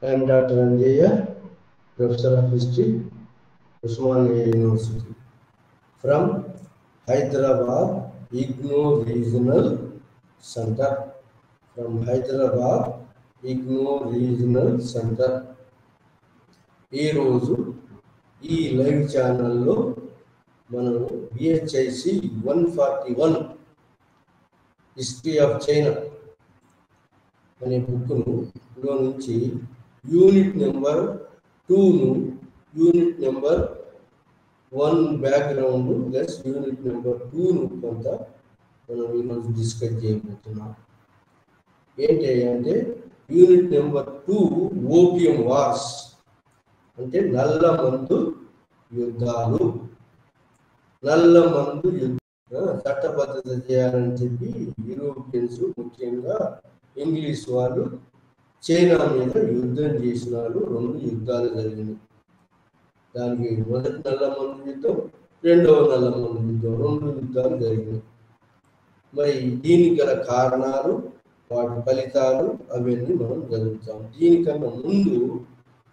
I am Dr. Anjaya, Professor of History, Osmania University. From Hyderabad IGNOU Regional Center. From Hyderabad IGNOU Regional Center. ఈ రోజు ఈ live ఛానల్లో మనం BHIC 141 history of China అనే బుక్ను లో నుంచి యూనిట్ నెంబర్ 2ను unit number 1 background plus unit number 2ను కొంత మనం ఈరోజు డిస్కస్ చేయబోతున్నాం. ఏంటి అంటే యూనిట్ నెంబర్ 2 ఓపియం వార్స్ అంటే నల్ల మందు యుద్ధాలు. నల్ల మందు చట్టబద్ధత చేయాలని చెప్పి యూరోపియన్స్, ముఖ్యంగా ఇంగ్లీష్ వాళ్ళు చైనా మీద యుద్ధం చేసినారు. 2 యుద్ధాలు జరిగినాయి. దానికి మొదటి నల్ల మందు యుద్ధం, రెండవ నల్ల మందు యుద్ధం, 2 యుద్ధాలు జరిగినాయి. మరి దీనికి గల కారణాలు, వాటి ఫలితాలు అవన్నీ మనం చదువుతాం. దీనికన్నా ముందు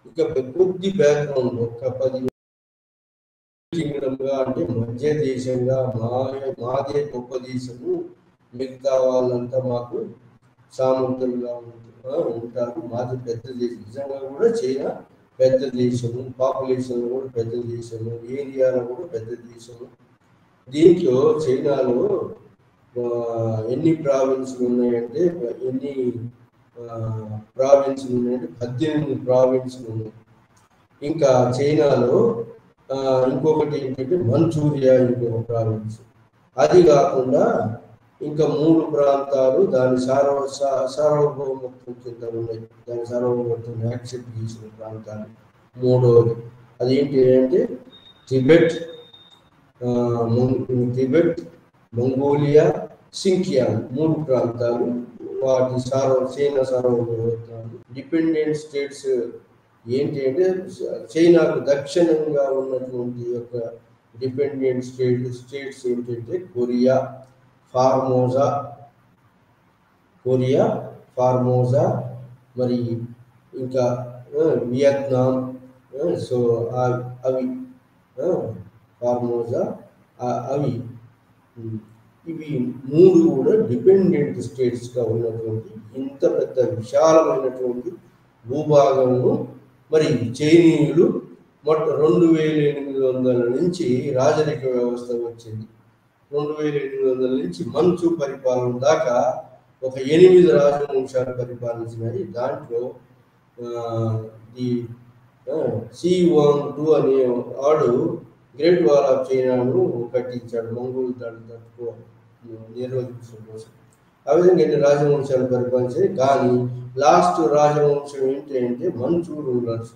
ఇక కొద్ది బ్యాక్గ్రౌండ్, ఒక 10 కింగ్డమ్గా అంటే మధ్య దేశంగా మాదే గొప్ప దేశము, మిగతా వాళ్ళంతా మాకు సామంతులుగా ఉంటారు. మాది పెద్ద దేశం. నిజంగా కూడా చైనా పెద్ద దేశము, పాపులేషన్ కూడా పెద్ద దేశము, ఏరియాలో కూడా పెద్ద దేశము. దీంట్లో చైనాలో ఎన్ని ప్రావిన్స్లు ఉన్నాయంటే 18 ప్రావిన్స్లు ఉన్నాయి. ఇంకా చైనాలో ఇంకొకటి ఏంటంటే మంచూరియా, ఇంకొక ప్రావిన్స్. అది కాకుండా ఇంకా 3 ప్రాంతాలు దాని సార్వభౌమత్వం కింద ఉన్నాయి. దాని సార్వభౌమత్వం యాక్సెప్ట్ చేసిన ప్రాంతాలు. మూడవది అదేంటి అంటే టిబెట్, మంగోలియా, సింకియాంగ్ 3 ప్రాంతాలు. వాటి చైనా సార్వభౌమత్వాలు. డిపెండెంట్ స్టేట్స్ ఏంటి అంటే చైనాకు దక్షిణంగా ఉన్నటువంటి యొక్క డిపెండెంట్ స్టేట్స్ ఏంటంటే కొరియా, ఫార్మోజా, మరి ఇంకా వియత్నాం. సో అవి ఫార్మోజా, అవి ఇవి 3 కూడా డిపెండెంట్ స్టేట్స్గా ఉన్నటువంటి ఇంత పెద్ద విశాలమైనటువంటి భూభాగము. మరి చైనీయులు 2800 నుంచి రాజరిక వ్యవస్థ వచ్చింది. 2800 నుంచి మంచు పరిపాలన దాకా ఒక 8 రాజవంశాలు పరిపాలించినాయి. దాంట్లో షీ హుయాంగ్ అనే వాడు గ్రేట్ వాల్ ఆఫ్ చైనాను కట్టించాడు, మంగోల్ దాడి నిర్వహించడం కోసం. ఆ విధంగా 8 రాజవంశాలు పరిపాలించాయి. కానీ లాస్ట్ రాజవంశం ఏంటి అంటే మంచూ రూలర్స్.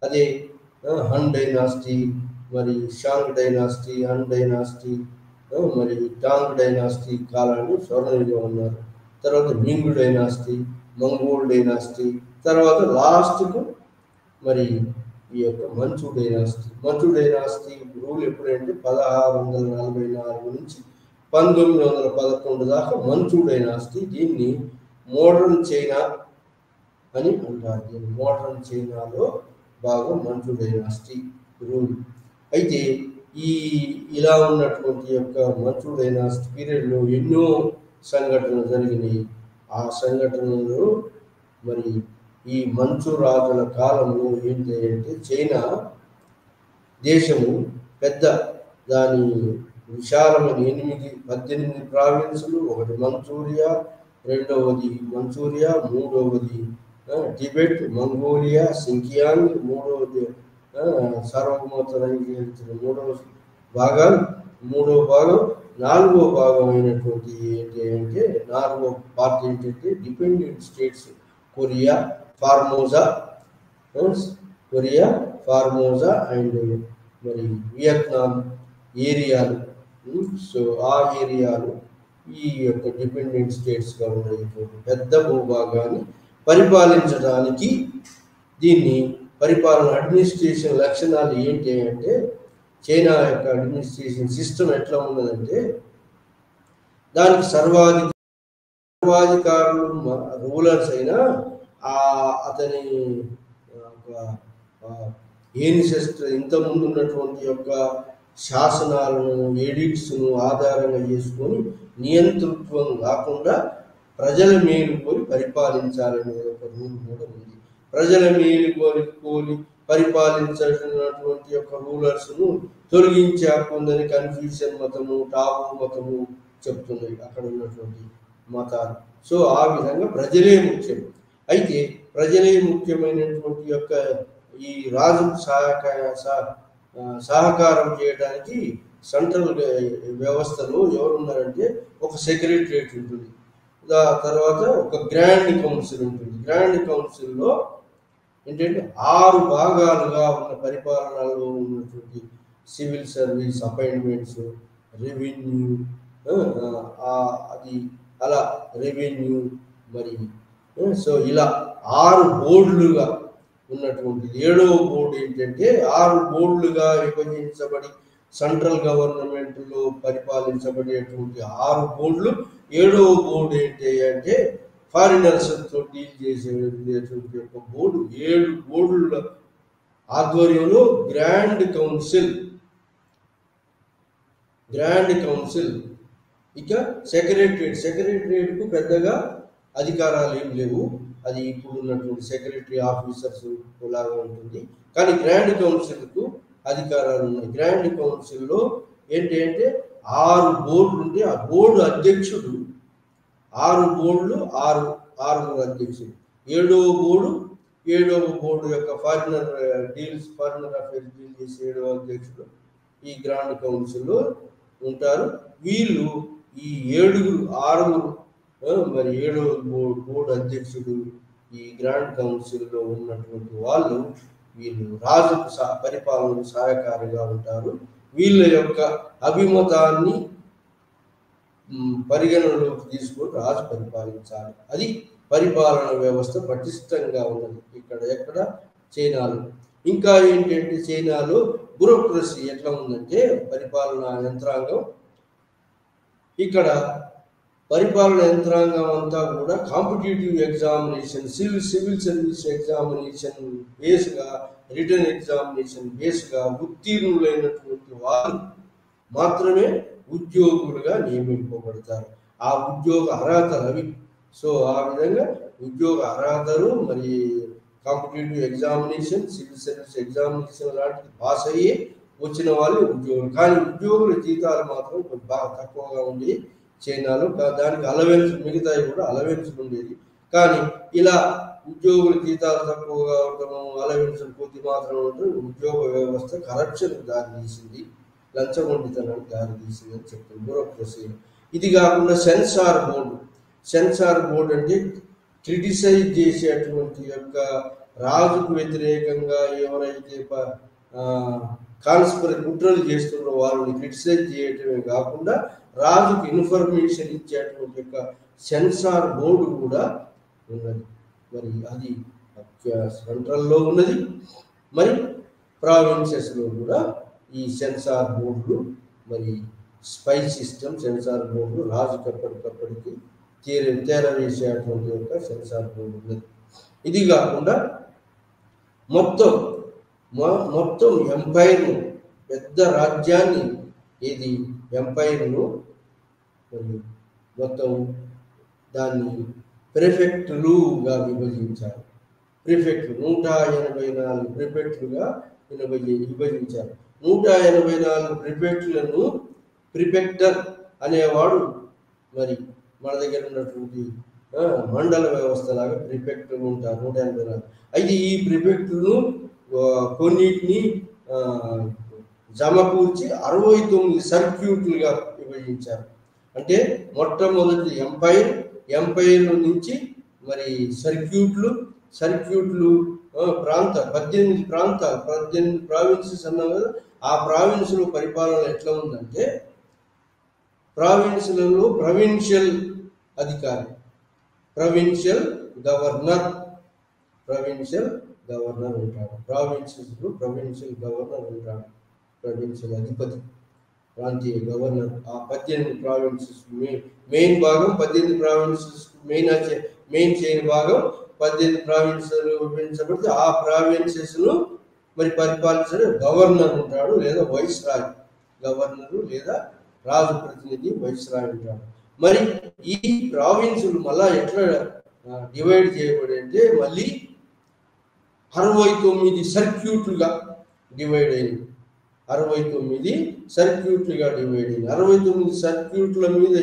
అదే హన్ డైనాసిటీ, మరి షాంగ్ డైనాసిటీ, హన్ డైనాసిటీ, మరి టాంగ్ డైనాసిటీ కాలాన్ని స్వర్ణయుగం ఉన్నారు. తర్వాత మింగ్ డైనాసిటీ, మంగోల్ డైనాసిటీ, తర్వాత లాస్ట్కు మరి ఈ యొక్క మంచూ డైనాసిటీ రూల్ ఎప్పుడంటే 1644 నుంచి 1911 దాకా మంచూ డైనాసిటీ. దీన్ని మోడర్న్ చైనా అని అంటారు. మోడర్న్ చైనాలో భాగం మంచూ డైనాసిటీ రూల్. అయితే ఇలా ఉన్నటువంటి యొక్క మంచూ డైనాసిటీ పీరియడ్లో ఎన్నో సంఘటనలు జరిగినాయి. ఆ సంఘటనలు మరి ఈ మంచు రాజుల కాలంలో ఏంటి అంటే చైనా దేశము పెద్ద, దాని విశాలమైన 18 ప్రావిన్సులు. ఒకటి మంచూరియా, రెండవది మంచూరియా, మూడవది టిబెట్, మంగోలియా, సింకియాంగ్, మూడవది సార్వభౌమత్వానికి మూడవ భాగం, నాలుగో భాగం అయినటువంటి ఏంటి అంటే 4వ పార్ట్ ఏంటంటే డిపెండెంట్ స్టేట్స్ కొరియా, ఫార్మోజా అండ్ మరి వియత్నాం ఏరియాలు. సో ఆ ఏరియాలు ఈ యొక్క డిపెండెంట్ స్టేట్స్గా ఉన్నటువంటి పెద్ద భూభాగాన్ని పరిపాలించడానికి దీన్ని పరిపాలన అడ్మినిస్ట్రేషన్ లక్షణాలు ఏంటి అంటే చైనా యొక్క అడ్మినిస్ట్రేషన్ సిస్టమ్ ఎట్లా ఉన్నదంటే దానికి సర్వాధికారులు రూలర్స్ అయినా అతని యొక్క ఏన్సెస్టర్ ఇంతకుముందు ఉన్నటువంటి యొక్క శాసనాలను ఎడిక్ట్స్ను ఆధారంగా చేసుకొని నియంతృత్వం కాకుండా ప్రజల మేలు కోరి పరిపాలించాలనే ఒక రూల్ కూడా ఉంది. ప్రజల మేలు కోరి పరిపాలించాల్సినటువంటి యొక్క రూలర్స్ను తొలగించే హక్కు ఉందని కన్ఫ్యూషన్ మతము, టావు మతము చెప్తున్నాయి అక్కడ ఉన్నటువంటి మతాలు. సో ఆ విధంగా ప్రజలే ముఖ్యం. అయితే ప్రజలే ముఖ్యమైనటువంటి యొక్క ఈ రాజు సహకారం చేయడానికి సెంట్రల్ వ్యవస్థలో ఎవరున్నారంటే ఒక సెక్రటరియట్ ఉంటుంది, తర్వాత ఒక గ్రాండ్ కౌన్సిల్ ఉంటుంది. గ్రాండ్ కౌన్సిల్లో ఏంటంటే 6 భాగాలుగా ఉన్న పరిపాలనలో ఉన్నటువంటి సివిల్ సర్వీస్, అపాయింట్మెంట్స్, రెవెన్యూ, అది అలా రెవెన్యూ మరి సో ఇలా 6 బోర్డులుగా ఉన్నటువంటి 7వ బోర్డు ఏంటంటే 6 బోర్డులుగా విభజించబడి సెంట్రల్ గవర్నమెంట్లో పరిపాలించబడేటువంటి 6 బోర్డులు. 7వ బోర్డు ఏంటి అంటే ఫారినర్స్తో డీల్ చేసేటువంటి ఒక బోర్డు. 7 బోర్డుల ఆధ్వర్యంలో గ్రాండ్ కౌన్సిల్. ఇక సెక్రటరియట్కు పెద్దగా అధికారాలు ఏం లేవు, అది ఇప్పుడు ఉన్నటువంటి సెక్రటరీ ఆఫీసర్స్ లాగా ఉంటుంది. కానీ గ్రాండ్ కౌన్సిల్కు అధికారాలు ఉన్నాయి. గ్రాండ్ కౌన్సిల్లో ఏంటి అంటే 6 బోర్డులు ఉంటే ఆ బోర్డు అధ్యక్షుడు 6 బోర్డులు 6 అధ్యక్షుడు. 7వ బోర్డు యొక్క ఫారినర్ అఫేర్స్ డీల్ చేసే 7వ అధ్యక్షుడు ఈ గ్రాండ్ కౌన్సిల్లో ఉంటారు. వీళ్ళు ఈ 6 మరి 7వ బోర్డు అధ్యక్షుడు ఈ గ్రాండ్ కౌన్సిల్లో ఉన్నటువంటి వాళ్ళు వీళ్ళు రాజుకు పరిపాలనకు సహాయకారిగా ఉంటారు. వీళ్ళ యొక్క అభిమతాన్ని పరిగణనలోకి తీసుకొని రాజు పరిపాలించాలి. అది పరిపాలన వ్యవస్థ పటిష్టంగా ఉన్నది ఎక్కడ చైనాలో. ఇంకా ఏంటంటే చైనాలో బ్యూరోక్రసీ ఎట్లా ఉందంటే పరిపాలనా యంత్రాంగం, ఇక్కడ పరిపాలన యంత్రాంగం అంతా కూడా competitive examination, civil service examination బేస్గా, రిటర్న్ ఎగ్జామినేషన్ బేస్గా ఉత్తీర్ణులైనటువంటి వారు మాత్రమే ఉద్యోగులుగా నియమింపబడతారు. ఆ ఉద్యోగ అర్హతలు అవి. సో ఆ విధంగా ఉద్యోగ అర్హతలు మరి competitive examination, civil service examination లాంటివి పాస్ అయ్యి వచ్చిన వాళ్ళు ఉద్యోగులు. కానీ ఉద్యోగుల జీతాలు మాత్రం బాగా తక్కువగా ఉండేది చైనాలో. దానికి అలవెన్స్, మిగతాయి కూడా అలవెన్స్ ఉండేది. కానీ ఇలా ఉద్యోగుల జీతాలు తక్కువగా ఉండడం, అలవెన్స్ కొద్ది మాత్రం ఉండడం ఉద్యోగ వ్యవస్థ కరప్షన్కు దారితీసింది, లంచగొండితనానికి దారితీసింది అని చెప్తుంది బ్యూరోక్రసీ. ఇది కాకుండా సెన్సార్ బోర్డు అంటే క్రిటిసైజ్ చేసేటువంటి యొక్క రాజుకు వ్యతిరేకంగా ఎవరైతే కుట్రలు చేస్తున్న వాళ్ళని క్రిటిసైజ్ చేయటమే కాకుండా రాజుకు ఇన్ఫర్మేషన్ ఇచ్చేటువంటి యొక్క సెన్సార్ బోర్డు కూడా ఉన్నది. మరి అది సెంట్రల్లో ఉన్నది, మరి ప్రావిన్సెస్లో కూడా ఈ సెన్సార్ బోర్డులు, మరి స్పై సిస్టమ్ సెన్సార్ బోర్డులు రాజుకు ఎప్పటికప్పటికి చేరవేసేటువంటి యొక్క సెన్సార్ బోర్డు ఉన్నది. ఇది కాకుండా మొత్తం ఎంపైర్ను, పెద్ద రాజ్యాన్ని, ఇది ఎంపైర్ను మరి మొత్తం దాన్ని ప్రిఫెక్టులుగా విభజించారు. 184 ప్రిఫెక్టులుగా విభజించారు. 184 ప్రిఫెక్టులను ప్రిఫెక్టర్ అనేవాడు మరి మన దగ్గర ఉన్నటువంటి మండల వ్యవస్థ లాగా ప్రిఫెక్టులు ఉంటారు 184. అయితే ఈ ప్రిఫెక్టులను కొన్నిటిని జమకూర్చి 69 సర్క్యూట్లుగా విభజించారు. అంటే మొట్టమొదటి ఎంపైర్ నుంచి మరి సర్క్యూట్లు 18 ప్రావిన్సెస్ అన్నాం కదా. ఆ ప్రావిన్స్లో పరిపాలన ఎట్లా ఉందంటే ప్రావిన్స్లలో ప్రొవిన్షియల్ అధికారి, ప్రొవిన్షియల్ గవర్నర్ ఉంటాడు. ప్రావిన్సెస్లో ప్రొవిన్షియల్ గవర్నర్ ఉంటాడు, ప్రొవిన్షియల్ అధిపతి, ప్రాంతీయ గవర్నర్. ఆ 18 ప్రావిన్సెస్ మెయిన్ భాగం 18 ప్రావిన్సెస్ మెయిన్ చైనా భాగం 18 ప్రావిన్సులు విభజించబడితే ఆ ప్రావిన్సెస్ను మరి పరిపాలించే గవర్నర్ ఉంటాడు లేదా వైస్రాయ్, గవర్నరు లేదా రాజు ప్రతినిధి వైస్రాయ్ ఉంటాడు. మరి ఈ ప్రావిన్సులు మళ్ళా ఎట్లా డివైడ్ చేయబడి అంటే మళ్ళీ 69 సర్క్యూట్లుగా డివైడ్ అయింది. 69 సర్క్యూట్లుగా డివైడ్ అయింది. 69 సర్క్యూట్ల మీద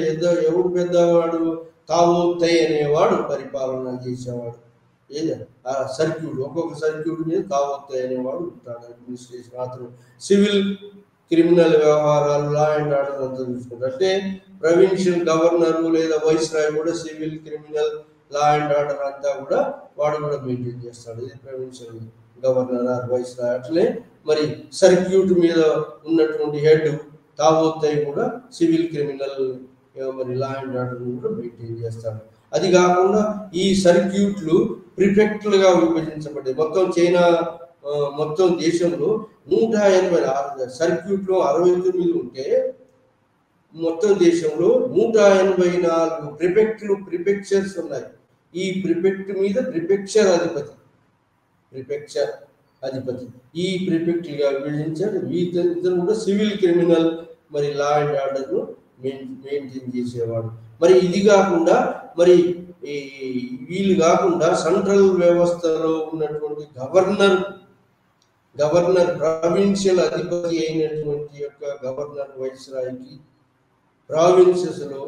ఎవడు పెద్దవాడు? తావోతై అనేవాడు పరిపాలన చేసేవాడు. ఏది ఆ సర్క్యూట్, ఒక్కొక్క సర్క్యూట్ మీద తావోతై అనేవాడు ఉంటాడు. అడ్మినిస్ట్రేషన్ అతను సివిల్ క్రిమినల్ వ్యవహారాలు, లా అండ్ ఆర్డర్ అంతా చూసుకుంటారు. అంటే ప్రొవిన్షియల్ గవర్నర్ లేదా వైస్రాయ్ కూడా civil criminal law and order అంతా కూడా వాడు కూడా మెయింటైన్ చేస్తాడు. ఇది ప్రొవిన్షియల్ గవర్నర్ ఆర్ వైస్రాయ్. అట్లే మరి సర్క్యూట్ మీద ఉన్నటువంటి హెడ్ తావోతై కూడా సివిల్ క్రిమినల్ మరి లా అండ్ ఆర్డర్ కూడా మెయింటైన్ చేస్తాడు. అది కాకుండా ఈ సర్క్యూట్లు ప్రిఫెక్ట్లుగా విభజించబడ్డాయి. మొత్తం చైనా మొత్తం దేశంలో 186 సర్క్యూట్లు 69 ఉంటే మొత్తం దేశంలో 184 ప్రిఫెక్చర్స్ ఉన్నాయి. ఈ ప్రిఫెక్ట్ మీద ప్రిఫెక్చర్ అధిపతి ఈ ప్రిఫెక్ట్లుగా విభజించాడు. ఇతను కూడా సివిల్ క్రిమినల్ మరి లా అండ్ ఆర్డర్ను మెయింటైన్ చేసేవాడు. మరి ఇది కాకుండా మరి వీళ్ళు కాకుండా సెంట్రల్ వ్యవస్థలో ఉన్నటువంటి గవర్నర్ ప్రావిన్షియల్ అధిపతి అయినటువంటి యొక్క గవర్నర్ వైస్రాయ్కి ప్రావిన్సెస్ లో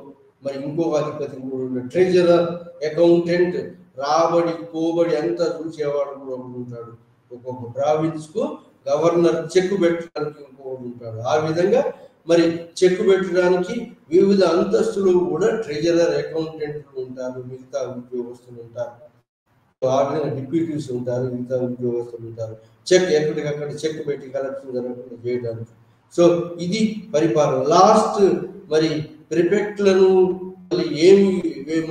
మరి ఇంకొక అధిపతి కూడా ట్రెజరర్, అకౌంటెంట్, రాబడి పోబడి అంతా చూసేవాడు కూడా ఉంటాడు. ఒక్కొక్క ప్రావిన్స్ కు గవర్నర్ చెక్ పెట్టడానికి ఇంకొకటి ఉంటాడు. ఆ విధంగా మరి చెక్ పెట్టడానికి వివిధ అంతస్తులు కూడా ట్రెజరర్, అకౌంటెంట్లు ఉంటారు, మిగతా ఉద్యోగస్తులు ఉంటారు. ఆ విధంగా డిప్యూటీస్ ఉంటారు, మిగతా ఉద్యోగస్తులు ఉంటారు. చెక్ ఎక్కడికక్కడ చెక్ పెట్టి కరప్షన్ జరగకుండా చేయడానికి. సో ఇది పరిపాలన. లాస్ట్ మరి ప్రిఫెక్ట్లను ఏమి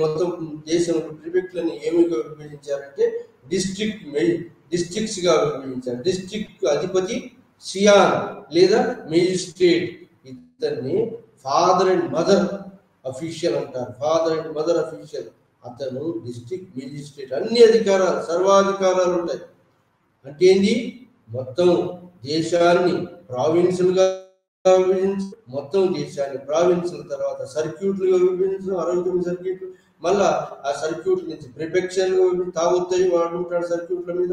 మొత్తం దేశంలో ప్రిఫెక్ట్లను ఏమిగా విభజించారంటే డిస్ట్రిక్ట్స్ గా విభజించారు. డిస్ట్రిక్ట్ అధిపతి సియాన్ లేదా మేజిస్ట్రేట్. ఇతన్ని ఫాదర్ అండ్ మదర్ అఫీషియల్ అంటారు. Father and mother official. అతను డిస్ట్రిక్ట్ మేజిస్ట్రేట్. అన్ని అధికారాలు, సర్వాధికారాలు ఉంటాయి. అంటే ఏంది? మొత్తం దేశాన్ని ప్రావిన్సులుగా విభజించి, మొత్తం దేశాన్ని ప్రావిన్సుల తర్వాత సర్క్యూట్లుగా విభజించడం, 69 సర్క్యూట్లు. మళ్ళా ఆ సర్క్యూట్ల నుంచి ప్రిఫెక్చర్లు తాగుతాయి వాడు ఉంటాడు సర్క్యూట్ల మీద.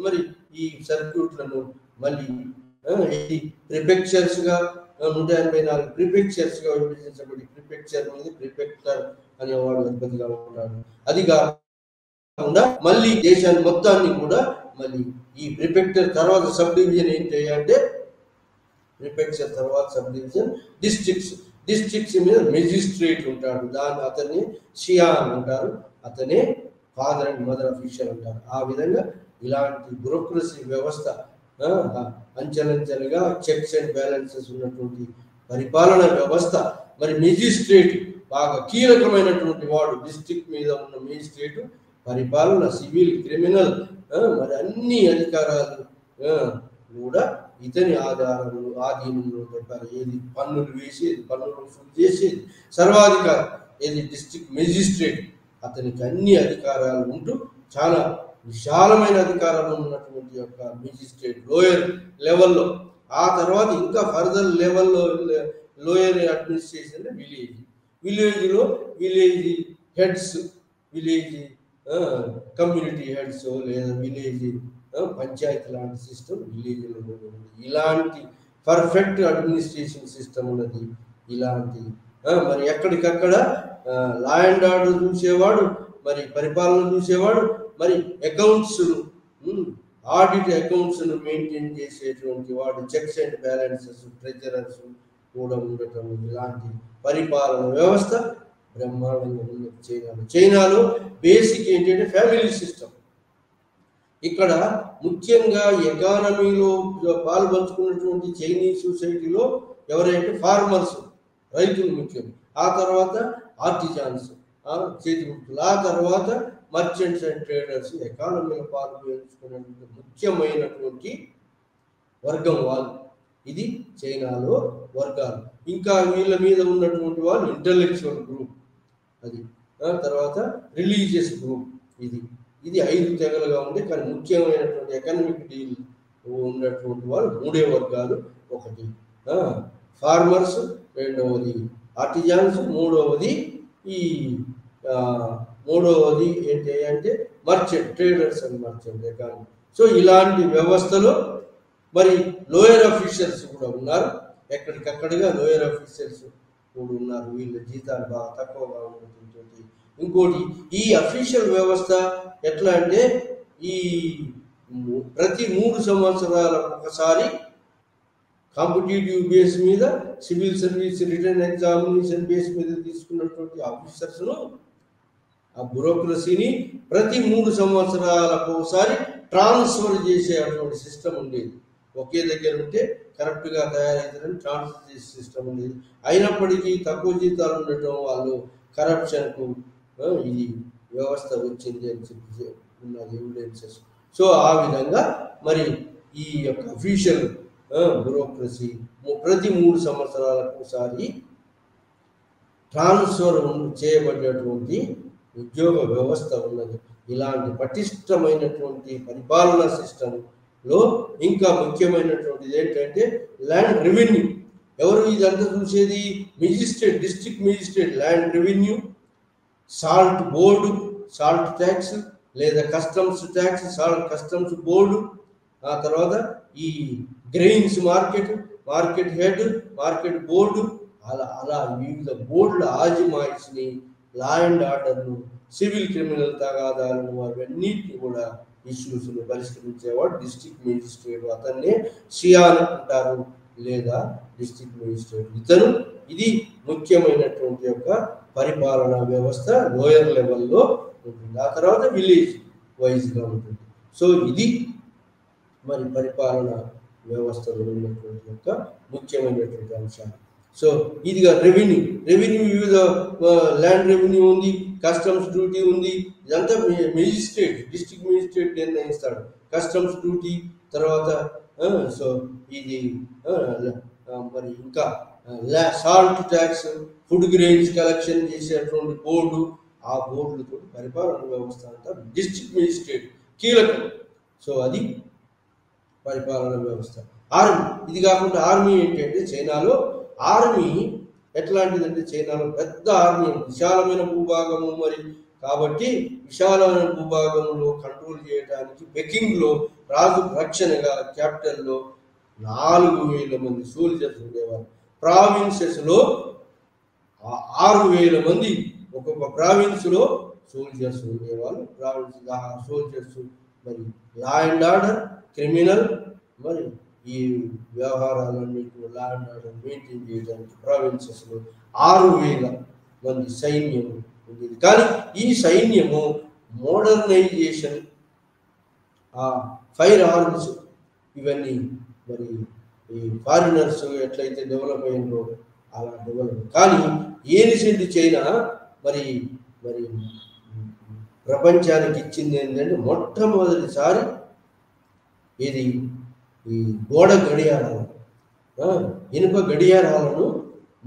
మరి ఈ సర్క్యూట్లను మళ్ళీ ప్రిఫెక్చర్స్ గా 184 ప్రిఫెక్చర్స్ గా విభజించబడి ప్రిఫెక్చర్ మీద ప్రిఫెక్టర్ అనేవాడు అధిపతిగా ఉంటాడు. అది కాకుండా మళ్ళీ దేశాన్ని మొత్తాన్ని కూడా మళ్ళీ ఈ ప్రిఫెక్టర్ తర్వాత సబ్ డివిజన్ ఏంటి అంటే ప్రిఫెక్చర్ తర్వాత సబ్ డివిజన్ డిస్ట్రిక్ట్స్ మీద మెజిస్ట్రేట్ ఉంటాడు. అతన్ని షియాన్ అంటారు. అతనే ఫాదర్ అండ్ మదర్ అఫీషియల్ అంటారు. ఆ విధంగా ఇలాంటి బ్యూరోక్రసీ వ్యవస్థ అంచెలంచెలుగా చెక్స్ అండ్ బ్యాలెన్సెస్ ఉన్నటువంటి పరిపాలన వ్యవస్థ. మరి మెజిస్ట్రేట్ బాగా కీలకమైనటువంటి వాడు. డిస్ట్రిక్ట్ మీద ఉన్న మెజిస్ట్రేట్ పరిపాలన, సివిల్, క్రిమినల్ మరి అన్ని అధికారాలు కూడా ఇతని ఆధీనంలో పెట్టాలి. ఏది పన్నులు వేసేది, పన్నులు వసూలు చేసేది సర్వాధికారి ఏది డిస్ట్రిక్ట్ మెజిస్ట్రేట్. అతనికి అన్ని అధికారాలు ఉంటూ చాలా విశాలమైన అధికారాలు ఉన్నటువంటి యొక్క మెజిస్ట్రేట్ లోయర్ లెవెల్లో. ఆ తర్వాత ఇంకా ఫర్దర్ లెవెల్లో లోయర్ అడ్మినిస్ట్రేషన్ విలేజ్లో village heads, village community heads లేదా విలేజ్ పంచాయతీ లాంటి సిస్టమ్ విలేజ్లో ఉంది. ఇలాంటి పర్ఫెక్ట్ అడ్మినిస్ట్రేషన్ సిస్టమ్ ఉన్నది. ఇలాంటి మరి ఎక్కడికక్కడ లా అండ్ ఆర్డర్ చూసేవాడు, మరి పరిపాలన చూసేవాడు, మరి అకౌంట్స్ ఆడిట్ అకౌంట్స్ మెయింటైన్ చేసేటువంటి వాడు, చెక్స్ అండ్ బ్యాలెన్సెస్, ట్రెజరర్స్ కూడా ఉండటం. ఇలాంటి పరిపాలన వ్యవస్థ బ్రహ్మాండంగా ఉన్నది చైనాలో. బేసిక్ ఏంటంటే ఫ్యామిలీ సిస్టమ్. ఇక్కడ ముఖ్యంగా ఎకానమీలో పాల్పంచుకున్నటువంటి చైనీస్ సొసైటీలో ఎవరైతే ఫార్మర్స్, రైతులు ముఖ్యం. ఆ తర్వాత ఆర్టిజాన్స్, చేతి వృత్తులు. ఆ తర్వాత మర్చెంట్స్ అండ్ ట్రేడర్స్. ఎకానమీలో పాల్పంచుకున్నటువంటి ముఖ్యమైనటువంటి వర్గం వాళ్ళు. ఇది చైనాలో వర్గాలు. ఇంకా వీళ్ళ మీద ఉన్నటువంటి వాళ్ళు ఇంటలెక్చువల్ గ్రూప్. అది తర్వాత రిలీజియస్ గ్రూప్. ఇది 5 తెగలుగా ఉంది. కానీ ముఖ్యమైనటువంటి ఎకనామిక్ డీల్ ఉన్నటువంటి వాళ్ళు 3 వర్గాలు. ఒకటి ఫార్మర్స్, రెండవది ఆర్టిజాన్స్, మూడవది ఏంటి అంటే merchant, traders and merchant economy. So ఇలాంటి వ్యవస్థలో మరి లోయర్ అఫీషియల్స్ కూడా ఉన్నారు. ఎక్కడికక్కడిగా లోయర్ అఫీషియల్స్ కూడా ఉన్నారు. వీళ్ళ జీతాలు బాగా తక్కువగా ఉంటుంది. ఇంకోటి, ఈ అఫీషియల్ వ్యవస్థ ఎట్లా అంటే ఈ ప్రతి 3 సంవత్సరాలకు ఒకసారి కాంపిటేటివ్ బేస్ మీద civil service written examination base మీద తీసుకున్నటువంటి ఆఫీసర్స్ను, ఆ బ్యూరోక్రసీని ప్రతి 3 సంవత్సరాలకు ఒకసారి ట్రాన్స్ఫర్ చేసేటువంటి సిస్టమ్ ఉండేది. ఒకే దగ్గర ఉంటే కరెక్ట్గా తయారైతుందని ట్రాన్స్ఫర్ చేసే సిస్టమ్ ఉండేది. అయినప్పటికీ తక్కువ జీతాలు ఉండటం, వాళ్ళు కరప్షన్కు ఇది వ్యవస్థ వచ్చింది అని చెప్పి ఉన్నది ఎవిడెన్సెస్. సో ఆ విధంగా మరి ఈ యొక్క అఫీషియల్ బ్యూరోక్రసీ ప్రతి 3 సంవత్సరాలకు ఒకసారి ట్రాన్స్ఫర్ చేయబడినటువంటి ఉద్యోగ వ్యవస్థ ఉన్నది. ఇలాంటి పటిష్టమైనటువంటి పరిపాలనా సిస్టంలో ఇంకా ముఖ్యమైనటువంటిది ఏంటంటే ల్యాండ్ రెవెన్యూ. ఎవరు ఇదంతా చూసేది? Magistrate, district magistrate, land revenue, salt board, salt tax లేదా customs tax, salt customs board, ఆ తర్వాత ఈ grains market head, market board, అలా వివిధ బోర్డుల ఆజిమాయిస్ని, లా అండ్ ఆర్డర్ను, సివిల్ క్రిమినల్ తగాదాలను, అవన్నిటిని కూడా ఇష్యూస్ను పరిష్కరించేవాడు డిస్ట్రిక్ట్ మెజిస్ట్రేట్. అతన్నే సియాన్ అంటారు లేదా డిస్ట్రిక్ట్ మెజిస్ట్రేట్. ఇది ముఖ్యమైనటువంటి యొక్క పరిపాలనా వ్యవస్థ లోయర్ లెవెల్లో ఉంటుంది. ఆ తర్వాత విలేజ్ వైజ్గా ఉంటుంది. సో ఇది మరి పరిపాలన వ్యవస్థలో ఉన్నటువంటి యొక్క ముఖ్యమైనటువంటి అంశాలు. సో ఇదిగా రెవెన్యూ వివిధ ల్యాండ్ రెవెన్యూ ఉంది, కస్టమ్స్ డ్యూటీ ఉంది. ఇదంతా మెజిస్ట్రేట్, డిస్ట్రిక్ట్ మెజిస్ట్రేట్ నిర్ణయిస్తాడు కస్టమ్స్ డ్యూటీ. తర్వాత సో ఇది మరి ఇంకా salt tax, food grains collection చేసేటువంటి బోర్డు, ఆ బోర్డులతో పరిపాలన వ్యవస్థ అంతా డిస్ట్రిక్ట్ మెజిస్ట్రేట్ కీలకం. సో అది పరిపాలన వ్యవస్థ. ఆర్మీ, ఇది కాకుండా ఆర్మీ ఏంటంటే చైనాలో ఆర్మీ ఎట్లాంటిదంటే చైనాలో పెద్ద ఆర్మీ, విశాలమైన భూభాగము. మరి కాబట్టి విశాలమైన భూభాగంలో కంట్రోల్ చేయడానికి పెకింగ్లో రాజు రక్షణగా క్యాపిటల్లో 4000 మంది సోల్జర్స్ ఉండేవారు. ప్రావిన్సెస్లో 6000 మంది ఒక్కొక్క ప్రావిన్స్లో సోల్జర్స్ ఉండేవాళ్ళు. సోల్జర్స్ మరి లా అండ్ ఆర్డర్, క్రిమినల్, మరి ఈ వ్యవహారాలన్నింటిలో లా అండ్ ఆర్డర్ మెయింటైన్ చేయడానికి ప్రావిన్సెస్లో 6000 మంది సైన్యం ఉండేది. కానీ ఈ సైన్యము మోడర్నైజేషన్, ఫైర్ ఆర్మ్స్, ఇవన్నీ మరి ఈ ఫారినర్స్ ఎట్లయితే డెవలప్ అయినో అలా డెవలప్. కానీ ఏన్షియంట్ చైనా మరి ప్రపంచానికి ఇచ్చింది ఏంటంటే మొట్టమొదటిసారి ఇది ఈ గోడ గడియారాలు, ఇనుప గడియారాలను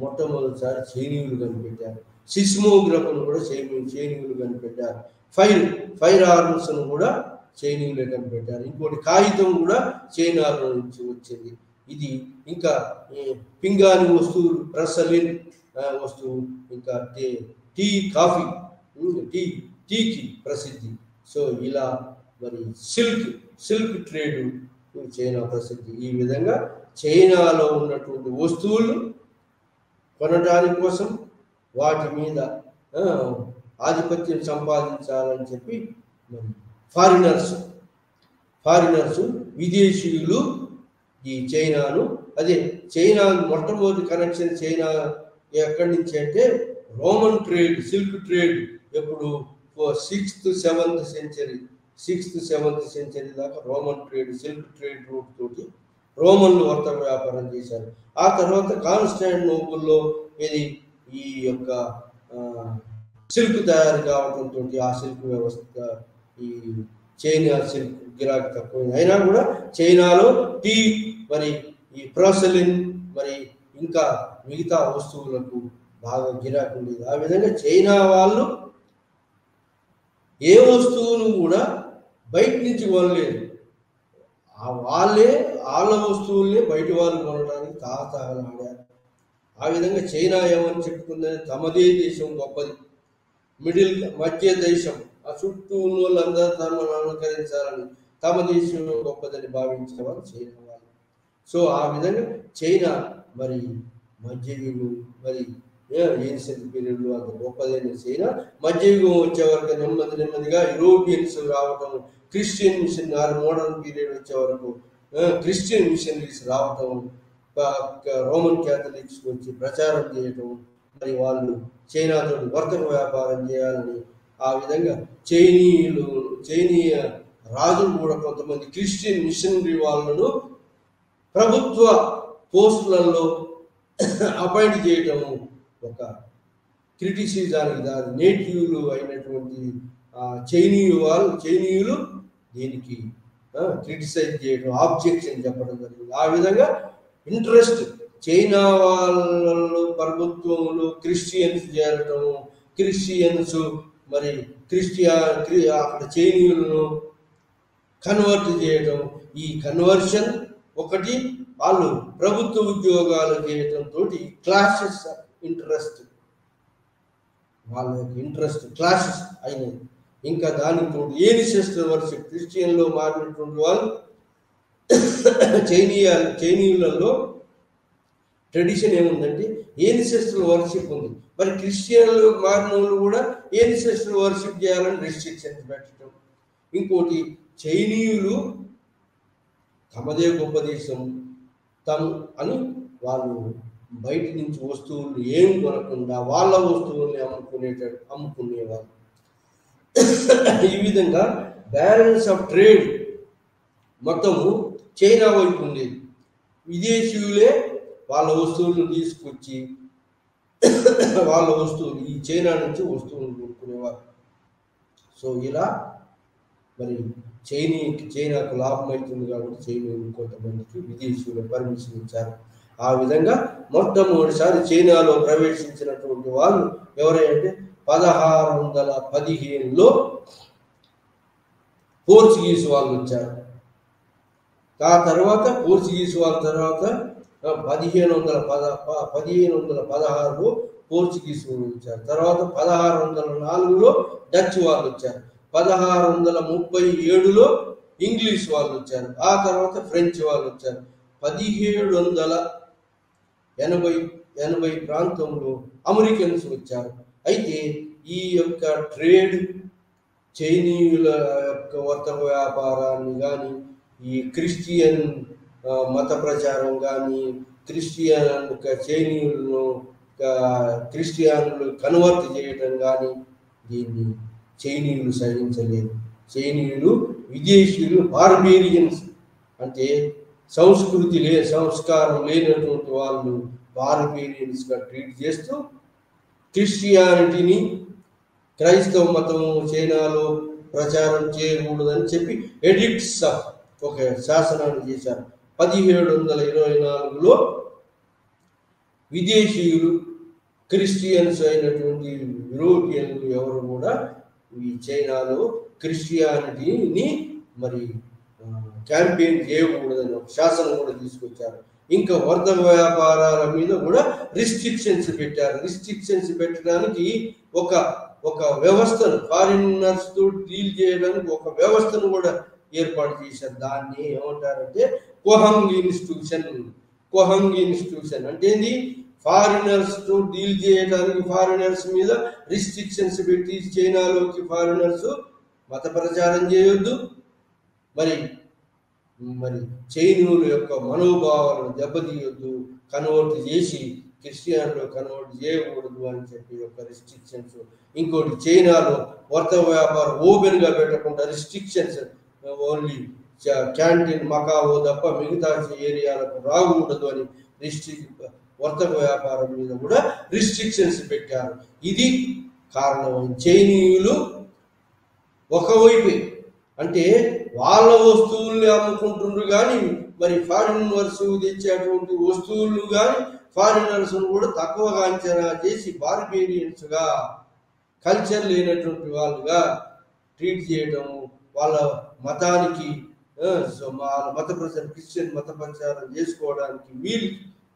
మొట్టమొదటిసారి చైనీయులు కనిపెట్టారు. సిస్మోగ్రఫ్ను కూడా చైనీయులు కనిపెట్టారు. ఫైర్ ఆర్మ్స్ను కూడా చైనీయులే కనిపెట్టారు. ఇంకోటి కాగితం కూడా చైనాలో నుంచి వచ్చింది. ఇది ఇంకా పింగాణి వస్తువులు, ప్రసలిన్ వస్తువు, ఇంకా టీ, కాఫీ, టీకి ప్రసిద్ధి. సో ఇలా మరి సిల్క్ ట్రేడ్ చైనా ప్రసిద్ధి. ఈ విధంగా చైనాలో ఉన్నటువంటి వస్తువులు కొనడానికి కోసం వాటి మీద ఆధిపత్యం సంపాదించాలని చెప్పి మరి ఫారినర్స్ విదేశీయులు ఈ చైనాను, అదే చైనా మొట్టమొదటి కనెక్షన్ చైనా ఎక్కడి నుంచి అంటే రోమన్ ట్రేడ్, సిల్క్ ట్రేడ్ ఎప్పుడు 6th 7th సెంచరీ దాకా Roman trade, silk trade route తోటి రోమన్లు వర్తక వ్యాపారం చేశారు. ఆ తర్వాత కాన్స్టాంటినోపుల్లో ఇది ఈ యొక్క సిల్క్ తయారు కావడంతో ఆ సిల్క్ వ్యవస్థ, ఈ చైనా సిల్క్ గిరాకీ తక్కువైంది. అయినా కూడా చైనాలో టీ, మరి ఈ ప్రొసలిన్, మరి ఇంకా మిగతా వస్తువులకు బాగా గిరాకీ ఉండేది. ఆ విధంగా చైనా వాళ్ళు ఏ వస్తువును కూడా బయట నుంచి కొనలేదు. వాళ్ళ వస్తువుల్ని బయట వాళ్ళు కొనడానికి తాహతహలాడారు. ఆ విధంగా చైనా ఏమని చెప్పుకుందని తమదే దేశం గొప్పది, మధ్య దేశం, ఆ చుట్టూ ఉన్న వాళ్ళందరూ తమను అనుకరించాలని తమ దేశం గొప్పదని భావించేవాళ్ళు చైనా వాళ్ళు. సో ఆ విధంగా చైనా మరి మధ్యయుగం మరి ఏన్షియంట్ పీరియడ్లో అంత గొప్పదైన చైనా మధ్యయుగం వచ్చే వరకు నెమ్మదిగా యూరోపియన్స్ రావటం, క్రిస్టియన్ మిషన్ మోడర్న్ పీరియడ్ వచ్చే వరకు క్రిస్టియన్ మిషనరీస్ రావటం, రోమన్ క్యాథలిక్స్ వచ్చి ప్రచారం చేయటం, మరి వాళ్ళు చైనాతో వర్తక వ్యాపారం చేయాలని ఆ విధంగా చైనీయ రాజులు కూడా కొంతమంది క్రిస్టియన్ మిషనరీ వాళ్ళను ప్రభుత్వ పోస్టులలో అపాయింట్ చేయటము ఒక క్రిటిసిజానికి దాని నేటివ్లు అయినటువంటి చైనీయులు దీనికి క్రిటిసైజ్ చేయడం, ఆబ్జెక్షన్ చెప్పడం జరిగింది. ఆ విధంగా ఇంట్రెస్ట్ చైనా వాళ్ళు ప్రభుత్వంలో క్రిస్టియన్స్ చేరటం, క్రిస్టియన్స్ మరి అక్కడ చైనీయులను కన్వర్ట్ చేయటం, ఈ కన్వర్షన్ ఒకటి, వాళ్ళు ప్రభుత్వ ఉద్యోగాలు చేయటం తోటి క్లాషెస్ ఇంట్రెస్ట్, వాళ్ళ యొక్క ఇంట్రెస్ట్ క్లాషెస్ అయినది. ఇంకా దానితో ఏనిసెస్టర్ వర్షిప్, క్రిస్టియన్లో మారినటువంటి వాళ్ళు చైనీయులలో ట్రెడిషన్ ఏముందంటే ఏనిసెస్టర్ వర్షిప్ ఉంది. మరి క్రిస్టియన్లు మారిన వాళ్ళు కూడా ఏనిసెస్టర్ వర్షిప్ చేయాలని రెస్ట్రిక్షన్స్ పెట్టడం. ఇంకోటి చైనీయులు తమదే గొప్ప దేశం అని వాళ్ళు బయట నుంచి వస్తువులు ఏం కొనకుండా వాళ్ళ వస్తువుల్ని అమ్ముకునేవాళ్ళు. ఈ విధంగా బ్యాలెన్స్ ఆఫ్ ట్రేడ్ మొత్తము చైనా వైపు ఉండేది. విదేశీయులే వాళ్ళ వస్తువులను తీసుకొచ్చి వాళ్ళ వస్తువులు ఈ చైనా నుంచి వస్తువులు కొనుక్కునేవారు. సో ఇలా మరి చైనాకు లాభం అవుతుంది కాబట్టి చైనాకు కొంతమందికి విదేశీయులు పర్మిషన్ ఇచ్చారు. ఆ విధంగా మొట్టమొదటిసారి చైనాలో ప్రవేశించినటువంటి వాళ్ళు ఎవరంటే 1615లో పోర్చుగీస్ వాళ్ళు వచ్చారు. ఆ తర్వాత పోర్చుగీస్ వాళ్ళ తర్వాత 1516లో పోర్చుగీస్ వాళ్ళు వచ్చారు. తర్వాత 1604లో డచ్ వాళ్ళు వచ్చారు. 1637లో ఇంగ్లీష్ వాళ్ళు వచ్చారు. ఆ తర్వాత ఫ్రెంచ్ వాళ్ళు వచ్చారు. 1780 ప్రాంతంలో అమెరికన్స్ వచ్చారు. అయితే ఈ యొక్క ట్రేడ్ చైనీయుల యొక్క వర్తక వ్యాపారాన్ని కానీ, ఈ క్రిస్టియన్ మత ప్రచారం కానీ, చైనీయులను క్రిస్టియన్లు కన్వర్ట్ చేయటం కానీ దీన్ని చైనీయులు సహించలేదు. చైనీయులు విదేశీయులు బార్బేరియన్స్ అంటే సంస్కారం లేనటువంటి వాళ్ళు బార్బేరియన్స్గా ట్రీట్ చేస్తూ క్రిస్టియానిటీని, క్రైస్తవ మతం చైనాలో ప్రచారం చేయకూడదని చెప్పి ఎడిక్ట్స్ ఒక శాసనాన్ని చేశారు. 1724లో విదేశీయులు క్రిస్టియన్స్ అయినటువంటి యూరోపియన్లు ఎవరు కూడా ఈ చైనాలో క్రిస్టియానిటీని మరి క్యాంపెయిన్ చేయకూడదని ఒక శాసనం కూడా తీసుకొచ్చారు. ఇంకా వర్తక వ్యాపారాల మీద కూడా రిస్ట్రిక్షన్స్ పెట్టారు. రిస్ట్రిక్షన్స్ పెట్టడానికి ఒక వ్యవస్థను, ఫారినర్స్ తో డీల్ చేయడానికి ఒక వ్యవస్థను కూడా ఏర్పాటు చేశారు. దాన్ని ఏమంటారంటే కోహంగ్ ఇన్స్టిట్యూషన్ అంటే ఏంది? ఫారినర్స్ తో డీల్ చేయడానికి ఫారినర్స్ మీద రిస్ట్రిక్షన్స్ పెట్టి చైనాలోకి ఫారినర్స్ మత ప్రచారం చేయొద్దు, మరి చైనీయుల యొక్క మనోభావాలను దెబ్బతీయొద్దు, కన్వర్ట్ చేసి క్రిస్టియన్లో కన్వర్ట్ చేయకూడదు అని చెప్పి ఒక రిస్ట్రిక్షన్స్. ఇంకోటి చైనాలో వర్తక వ్యాపారం ఓపెన్గా పెట్టకుండా రిస్ట్రిక్షన్స్, ఓన్లీ క్యాంటీన్ మకావో తప్ప మిగతా ఏరియాలకు రాకూడదు అని వర్తక వ్యాపారం మీద కూడా రిస్ట్రిక్షన్స్ పెట్టారు. ఇది కారణం. చైనీయులు ఒకవైపే అంటే వాళ్ళ వస్తువుల్ని అమ్ముకుంటుండ్రు కానీ మరి ఫారినర్స్ తెచ్చేటువంటి వస్తువులు కానీ ఫారినర్స్ కూడా తక్కువగా అంచనా చేసి బార్బేరియన్స్గా, కల్చర్ లేనటువంటి వాళ్ళుగా ట్రీట్ చేయడం, వాళ్ళ మతానికి వాళ్ళ మత ప్రచారం, క్రిస్టియన్ మత ప్రచారం చేసుకోవడానికి వీలు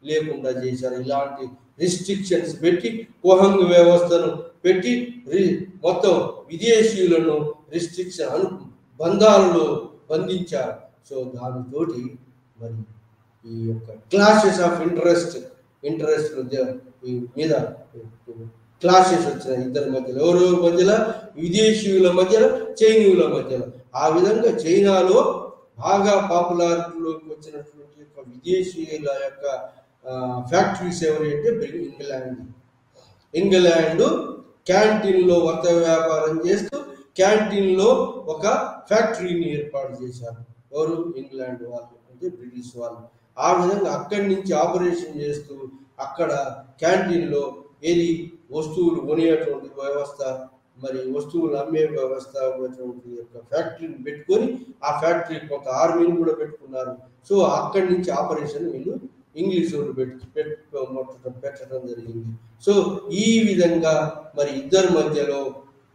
లేకుండా చేశారు. ఇలాంటి రిస్ట్రిక్షన్స్ పెట్టి కోహంగ్ వ్యవస్థను పెట్టి మొత్తం విదేశీయులను రిస్ట్రిక్షన్ బంధాలలో బంధించారు. సో దానితోటి మరి ఈ యొక్క క్లాషెస్ ఆఫ్ ఇంట్రెస్ట్ మీద క్లాషెస్ వచ్చినాయి ఇద్దరి మధ్యలో. ఎవరెవరి మధ్యలో? విదేశీయుల మధ్యలో, చైనీయుల మధ్యలో. ఆ విధంగా చైనాలో బాగా పాపులారిటీలోకి వచ్చినటువంటి యొక్క విదేశీయుల యొక్క ఫ్యాక్టరీస్ ఎవరంటే ఇంగ్లాండ్ క్యాంటీన్లో వర్త వ్యాపారం చేస్తూ క్యాంటీన్లో ఒక ఫ్యాక్టరీని ఏర్పాటు చేశారు. ఎవరు? ఇంగ్లాండ్ వాళ్ళు, అంటే బ్రిటిష్ వాళ్ళు. ఆ విధంగా అక్కడి నుంచి ఆపరేషన్ చేస్తూ అక్కడ క్యాంటీన్లో ఏది వస్తువులు కొనేటువంటి వ్యవస్థ, మరి వస్తువులు అమ్మే వ్యవస్థ ఉన్నటువంటి యొక్క ఫ్యాక్టరీని పెట్టుకొని ఆ ఫ్యాక్టరీ కొంత ఆర్మీని కూడా పెట్టుకున్నారు. సో అక్కడి నుంచి ఆపరేషన్ వీళ్ళు ఇంగ్లీష్ వాళ్ళు పెట్టడం జరిగింది. సో ఈ విధంగా మరి ఇద్దరి మధ్యలో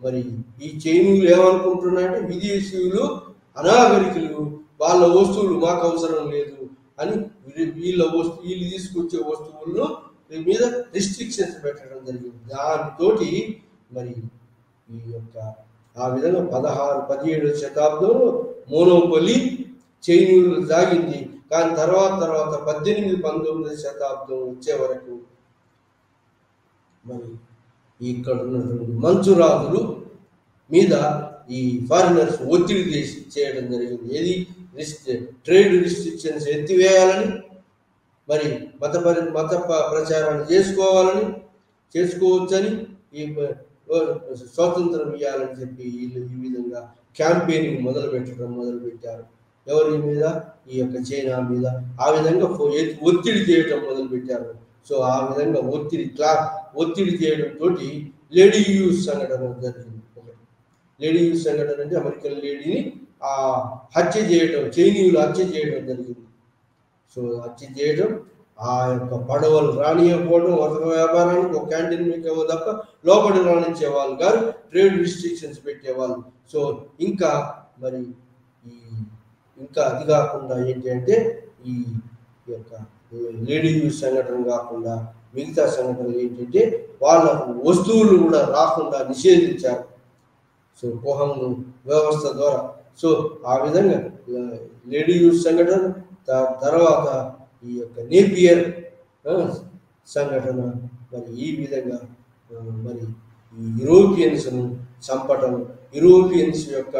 మరి ఈ చైనీయులు ఏమనుకుంటున్నారంటే విదేశీయులు అనాగరికులు, వాళ్ళ వస్తువులు మాకు అవసరం లేదు అని వీళ్ళు తీసుకొచ్చే వస్తువులను మీద రిస్ట్రిక్షన్స్ పెట్టడం జరిగింది. దానితోటి మరి ఈ యొక్క ఆ విధంగా 17వ శతాబ్దంలో మోనోపొలి చైనీయులు సాగింది. కానీ తర్వాత 18, 19వ శతాబ్దం వచ్చే వరకు మరి ఇక్కడ ఉన్నటువంటి మంచురాజులు మీద ఈ ఫారినర్స్ ఒత్తిడి చేయడం జరిగింది. ఏది? ట్రేడ్ రిస్ట్రిక్షన్స్ ఎత్తివేయాలని, మరి మత ప్రచారాన్ని చేసుకోవచ్చని, ఈ స్వాతంత్రం ఇవ్వాలని చెప్పి వీళ్ళు ఈ విధంగా క్యాంపెయినింగ్ మొదలుపెట్టారు. ఎవరి మీద? ఈ యొక్క చైనా మీద. ఆ విధంగా ఒత్తిడి చేయడం మొదలుపెట్టారు. సో ఆ విధంగా ఒత్తిడి చేయడం తోటి లేడీ యూస్ సంఘటన జరిగింది. లేడీ యూస్ సంఘటన అంటే అమెరికన్ లేడీని చైనీయులు హత్య చేయడం జరిగింది. సో హత్య చేయడం, ఆ యొక్క పడవలు రానియకపోవడం, వర్తక వ్యాపారానికి ఒక క్యాంటీన్ మీకు తప్ప లోపలి రాణించేవాళ్ళు కాదు, ట్రేడ్ రిస్ట్రిక్షన్స్ పెట్టేవాళ్ళు. సో ఇంకా మరి అది కాకుండా ఏంటి అంటే ఈ యొక్క లేడీ యూస్ సంఘటన కాకుండా మిగతా సంఘటనలు ఏంటంటే వాళ్ళకు వస్తువులు కూడా రాకుండా నిషేధించారు. సో కోహంగ్ వ్యవస్థ ద్వారా. సో ఆ విధంగా లేడీ యూస్ సంఘటన, తర్వాత ఈ యొక్క నేపియర్ సంఘటన, మరి ఈ విధంగా మరి ఈ యూరోపియన్స్ను చంపటం, యూరోపియన్స్ యొక్క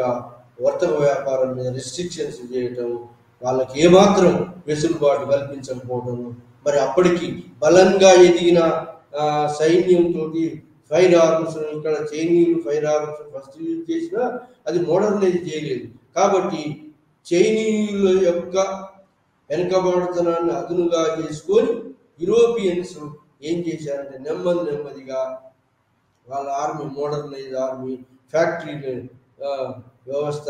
వర్తక వ్యాపారం మీద రిస్ట్రిక్షన్స్ చేయటం, వాళ్ళకి ఏమాత్రం వెసులుబాటు కల్పించకపోవడం, మరి అప్పటికి బలంగా ఎదిగిన సైన్యంతో ఫైర్ ఆర్మ్స్, ఇక్కడ చైనీయులు ఫైర్ ఆర్మ్స్ ఫస్ట్ యూజ్ చేసినా అది మోడర్నైజ్ చేయలేదు. కాబట్టి చైనీయుల యొక్క వెనుకబడుతనాన్ని అదునుగా చేసుకొని యూరోపియన్స్ ఏం చేశారంటే నెమ్మదిగా వాళ్ళ ఆర్మీ, మోడర్నైజ్ ఆర్మీ, ఫ్యాక్టరీలు వ్యవస్థ,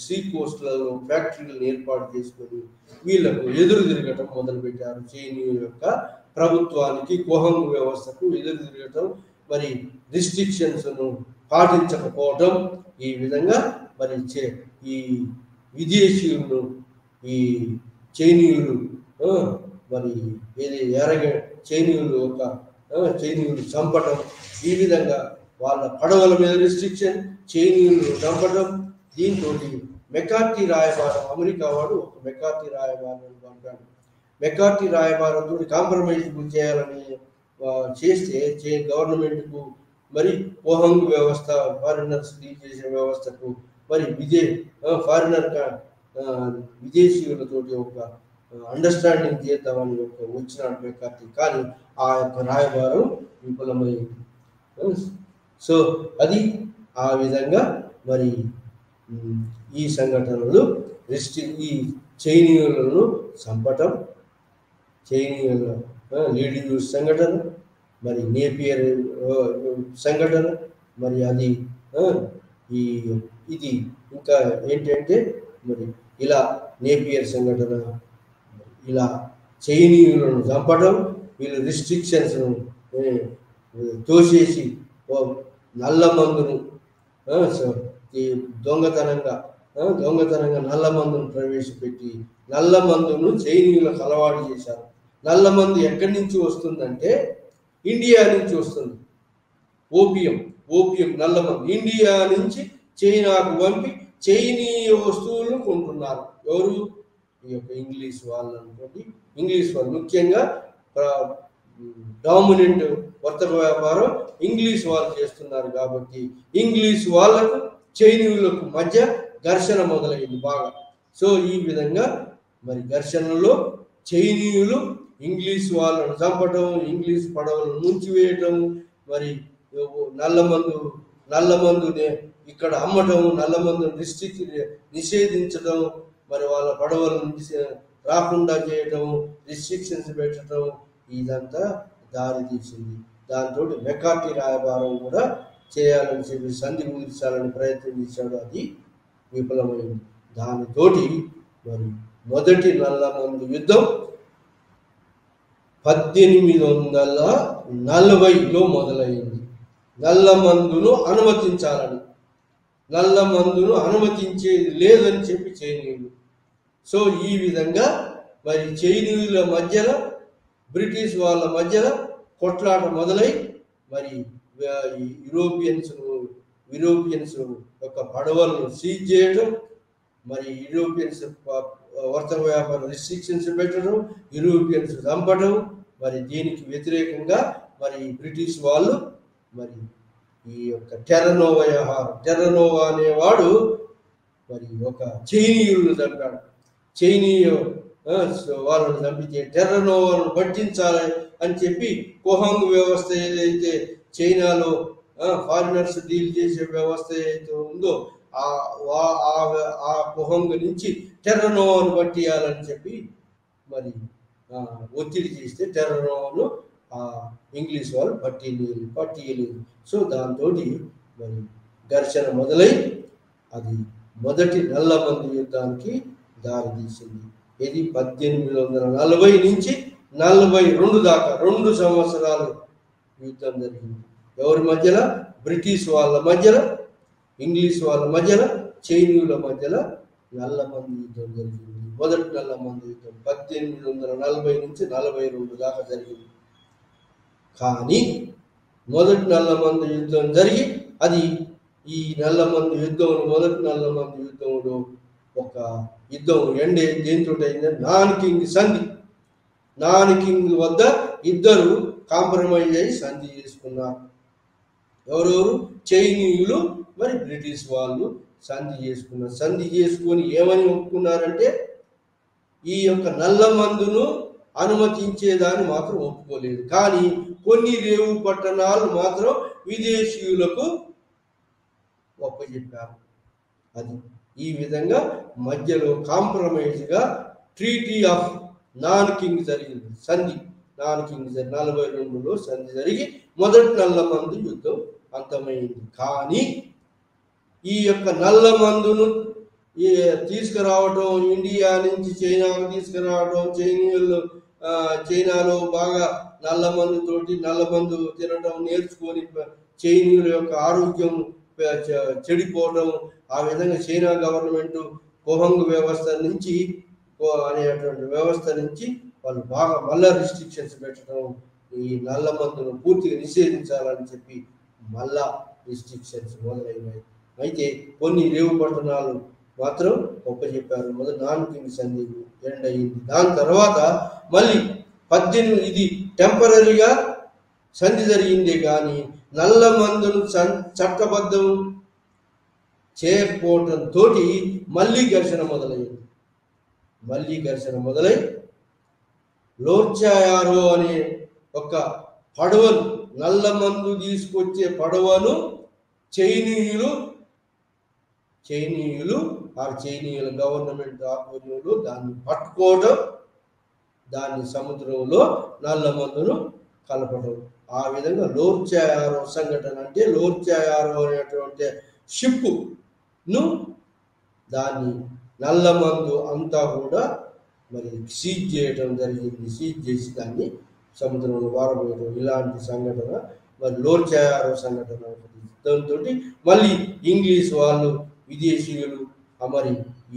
సీ కోస్ట్లలో ఫ్యాక్టరీలను ఏర్పాటు చేసుకొని వీళ్లకు ఎదురు తిరగటం మొదలుపెట్టారు. చైనీయుల యొక్క ప్రభుత్వానికి, కోహంగ్ వ్యవస్థకు ఎదురు తిరగటం, మరి రిస్ట్రిక్షన్స్ను పాటించకపోవటం, ఈ విధంగా మరి ఈ విదేశీయులను ఈ చైనీయులు మరి చైనీయులు చంపటం, ఈ విధంగా వాళ్ళ పడవల మీద రిస్ట్రిక్షన్, చైనీయులు చంపటం. దీంతో మెకార్టీ రాయబారం, అమెరికా వాడు ఒక మెకార్టీ రాయబారం పంపాడు. మెకార్టీ రాయబారంతో కాంప్రమైజ్ చేయాలని చేస్తే గవర్నమెంట్కు, మరి కోహంగ్ వ్యవస్థ, ఫారినర్స్ డీల్ చేసే వ్యవస్థకు, మరి విదేశీయులతోటి ఒక అండర్స్టాండింగ్ చేద్దామని వచ్చినాడు మెకార్టీ. కానీ ఆ యొక్క రాయబారం విఫలమైంది. సో అది ఆ విధంగా మరి ఈ సంఘటనలు ఈ చైనీయులను చంపటం, చైనీయుల లేడీ యూస్ సంఘటన, మరి నేపియర్ సంఘటన, మరి అది ఇది ఇంకా ఏంటంటే మరి ఇలా నేపియర్ సంఘటన, ఇలా చైనీయులను చంపడం, వీళ్ళు రిస్ట్రిక్షన్స్ను తోసేసి నల్ల మందును ఈ దొంగతనంగా నల్ల మందును ప్రవేశపెట్టి నల్ల మందును చైనీయులకు అలవాటు చేశారు. నల్ల మందు ఎక్కడి నుంచి వస్తుందంటే ఇండియా నుంచి వస్తుంది. ఓపియం నల్ల మందు ఇండియా నుంచి చైనాకు పంపి చైనీయ వస్తువులను కొంటున్నారు. ఎవరు? ఈ యొక్క ఇంగ్లీష్ వాళ్ళు అనుకోండి. ఇంగ్లీష్ వాళ్ళు ముఖ్యంగా డామినెంట్ వర్తక వ్యాపారం ఇంగ్లీష్ వాళ్ళు చేస్తున్నారు. కాబట్టి ఇంగ్లీష్ వాళ్ళకు చైనీయులకు మధ్య ఘర్షణ మొదలైంది బాగా. సో ఈ విధంగా మరి ఘర్షణలో చైనీయులు ఇంగ్లీష్ వాళ్ళను చంపటం, ఇంగ్లీష్ పడవలను ముంచివేయటం, మరి నల్ల మందుని ఇక్కడ అమ్మటం, నల్ల మందును నిషేధించడం, మరి వాళ్ళ పడవలను రాకుండా చేయటం, రిస్ట్రిక్షన్స్ పెట్టడం, ఇదంతా దారి తీసింది. దాంతో మెకార్టీ రాయబారం కూడా చేయాలని చెప్పి సంధి కుదిర్చాలని ప్రయత్నం చేశాడు. అది విఫలమైంది. దానితోటి మరి మొదటి నల్ల మందు యుద్ధం 1840లో మొదలైంది. నల్ల మందును అనుమతించేది లేదని చెప్పి చైనీయులు. సో ఈ విధంగా మరి చైనీయుల మధ్యలో బ్రిటిష్ వాళ్ళ మధ్యలో కొట్లాట మొదలై మరి యూరోపియన్స్ యొక్క పడవలను సీజ్ చేయడం, మరి యూరోపియన్స్ వర్తక వ్యాపార రిస్ట్రిక్షన్స్ పెట్టడం, యూరోపియన్స్ చంపడం, మరి దీనికి వ్యతిరేకంగా మరి బ్రిటిష్ వాళ్ళు మరి ఈ యొక్క టెర్రనోవా అనేవాడు మరి ఒక చైనీయులను చంపాడు. చైనీయ వాళ్ళను చంపితే టెర్రనోవాను పట్టించాలి అని చెప్పి కోహాంగ్ వ్యవస్థ ఏదైతే చైనాలో ఫారినర్స్ డీల్ చేసే వ్యవస్థ ఏదైతే ఉందో ఆ కోహాంగ్ నుంచి టెర్రనోవాను పట్టియాలని చెప్పి మరి ఒత్తిడి చేస్తే టెర్రనోవాను ఇంగ్లీష్ వాళ్ళు పట్టియలేదు. సో దాంతో మరి ఘర్షణ మొదలై అది మొదటి నల్ల మందు యుద్ధానికి దారి తీసింది. ఇది 1840 నుంచి 42 దాకా 2 సంవత్సరాలు యుద్ధం జరిగింది. ఎవరి మధ్యలో? బ్రిటిష్ వాళ్ళ మధ్యలో, ఇంగ్లీష్ వాళ్ళ మధ్యలో, చైనీయుల మధ్యలో నల్ల మందు యుద్ధం జరిగింది. మొదటి నల్ల మందు యుద్ధం 1840 నుంచి 42 దాకా జరిగింది. కానీ మొదటి నల్ల మందు యుద్ధం జరిగి అది ఈ నల్ల మందు యుద్ధంలో మొదటి నల్ల మందు యుద్ధంలో ఒక యుద్ధం ఎండే దేంతో అయిందంటే నాన్కింగ్ వద్ద ఇద్దరు కాంప్రమైజ్ అయ్యి సంధి చేసుకున్నారు. ఎవరెవరు? చైనీయులు మరి బ్రిటిష్ వాళ్ళు సంధి చేసుకున్నారు. సంధి చేసుకొని ఏమని ఒప్పుకున్నారంటే ఈ యొక్క నల్ల మందును అనుమతించేదాన్ని మాత్రం ఒప్పుకోలేదు. కానీ కొన్ని రేవు పట్టణాలు మాత్రం విదేశీయులకు ఒప్పచెప్పారు. అది ఈ విధంగా మధ్యలో కాంప్రమైజ్గా ట్రీటీ ఆఫ్ నాన్కింగ్ జరిగింది. సంధి నాన్కింగ్ 42లో సంధి జరిగి మొదటి నల్ల మందు యుద్ధం అంతమైంది. కానీ ఈ యొక్క నల్ల మందును తీసుకురావటం, ఇండియా నుంచి చైనాకు తీసుకురావటం, చైనాలో బాగా నల్ల మందు తినటం నేర్చుకొని చైనీయుల యొక్క ఆరోగ్యం చెడిపోవడం, ఆ విధంగా చైనా గవర్నమెంట్ కోహంగ్ వ్యవస్థ నుంచి అనేటువంటి వ్యవస్థ నుంచి వాళ్ళు బాగా మళ్ళా రిస్ట్రిక్షన్స్ పెట్టడం, ఈ నల్ల మందును పూర్తిగా నిషేధించాలని చెప్పి మళ్ళా రిస్ట్రిక్షన్స్ మొదలైనాయి. అయితే కొన్ని రేవు పట్టణాలు మాత్రం ఒప్పచెప్పారు. మొదటి నాన్కింగ్ సంధి ఎండ్ అయింది. దాని తర్వాత మళ్ళీ 18 ఇది టెంపరీగా సంధి జరిగిందే కానీ నల్ల మందును చట్టబద్ధం చేయకపోవడంతో మళ్ళీ ఘర్షణ మొదలై లోర్చాయారో అనే ఒక పడవను, నల్ల మందు తీసుకొచ్చే పడవను చైనీయుల గవర్నమెంట్ ఆధ్వర్యంలో దాన్ని పట్టుకోవడం, దాన్ని సముద్రంలో నల్ల మందును కలపడం. ఆ విధంగా లోర్చాయారో సంఘటన అంటే లోర్చాయారో అనేటువంటి షిప్ను దాన్ని నల్ల మందు అంతా కూడా మరి సీజ్ చేయడం జరిగింది. సీజ్ చేసి దాన్ని సముద్రంలో వారబోయడం, ఇలాంటి సంఘటన మరి లోర్చారో సంఘటన ఒకటి. దాంతో మళ్ళీ ఇంగ్లీష్ వాళ్ళు విదేశీయులు మరి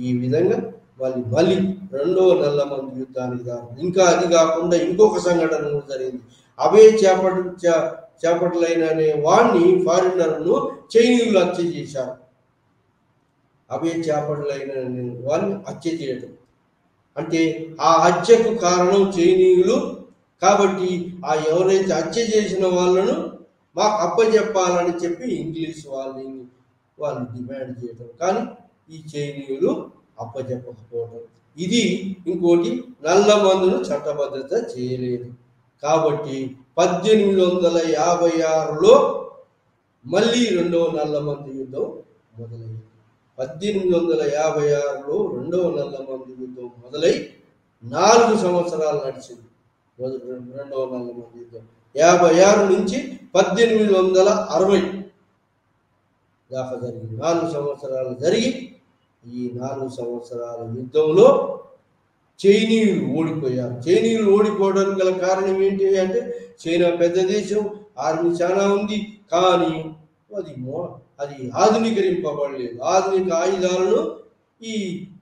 ఈ విధంగా మళ్ళీ రెండో నల్లమందు యుద్ధానికి దారి. ఇంకా అది కాకుండా ఇంకొక సంఘటన కూడా జరిగింది. అవే చేపట్లైన అనే వాడిని ఫారినర్ను చైనీయులు హత్య చేశారు. అవే చేపట్లైన వాడిని హత్య చేయడం అంటే ఆ హత్యకు కారణం చైనీయులు కాబట్టి ఆ ఎవరైతే హత్య చేసిన వాళ్ళను మాకు అప్పచెప్పాలని చెప్పి ఇంగ్లీష్ వాళ్ళు డిమాండ్ చేయడం. కానీ ఈ చైనీయులు అప్పచెప్పకపోవడం. ఇది ఇంకోటి, నల్ల మందును చట్టబద్ధత చేయలేదు. కాబట్టి 1856లో మళ్ళీ రెండవ నల్ల మందు యుద్ధం మొదలైంది. 1856లో రెండవ నల్ల మందు యుద్ధం మొదలై 4 సంవత్సరాలు నడిచింది. రెండవ నల్ల మందు యుద్ధం 56 నుంచి 1860 దాకా జరిగింది. 4 సంవత్సరాలు జరిగి ఈ 4 సంవత్సరాల యుద్ధంలో చైనీయులు ఓడిపోయారు. చైనీయులు ఓడిపోవడానికి గల కారణం ఏంటి అంటే చైనా పెద్ద దేశం, ఆర్మీ చాలా ఉంది, కానీ అది ఆధునీకరింపబడలేదు. ఆధునిక ఆయుధాలను ఈ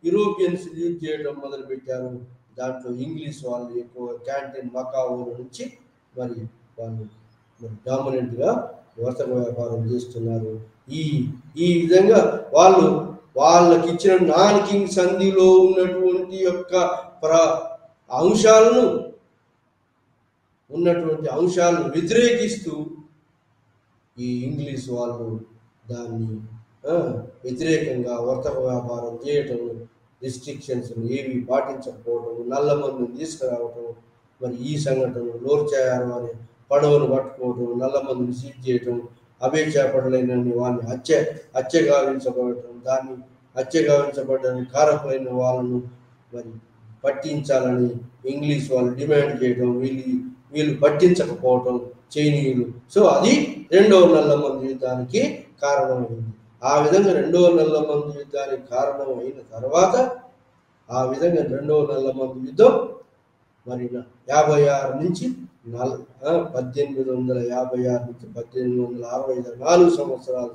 యూరోపియన్స్ యూజ్ చేయడం మొదలుపెట్టారు. దాంట్లో ఇంగ్లీష్ వాళ్ళు ఎక్కువ క్యాంటీన్ మకావో నుంచి వాళ్ళు డామినెంట్గా వర్తక వ్యాపారం చేస్తున్నారు. ఈ విధంగా వాళ్ళకి ఇచ్చిన నాన్కింగ్ సంధిలో ఉన్నటువంటి యొక్క అంశాలను వ్యతిరేకిస్తూ ఈ ఇంగ్లీష్ వాళ్ళు దాన్ని వ్యతిరేకంగా వర్తక వ్యాపారం చేయటం, రిస్ట్రిక్షన్స్ ఏవి పాటించకపోవటం, నల్ల మందుని తీసుకురావటం, మరి ఈ సంఘటనలు లోర్చాయారు అనే పడవను పట్టుకోవటం, నల్ల మందుని సీజ్ చేయటం, అవే చేపట్టలేని వాళ్ళని హత్య గావించబడటం, దాన్ని హత్య గావించబడడానికి కారకులైన వాళ్ళను మరి పట్టించాలని ఇంగ్లీష్ వాళ్ళు డిమాండ్ చేయడం, వీళ్ళు పట్టించకపోవటం చైనీయులు. సో అది రెండవ నల్ల మందు యుద్ధానికి కారణమైంది. ఆ విధంగా రెండవ నల్ల మందు యుద్ధానికి కారణమైన తర్వాత ఆ విధంగా రెండవ నల్ల మందు యుద్ధం మరి 56 నుంచి 1856 నుంచి 1865 4 సంవత్సరాలు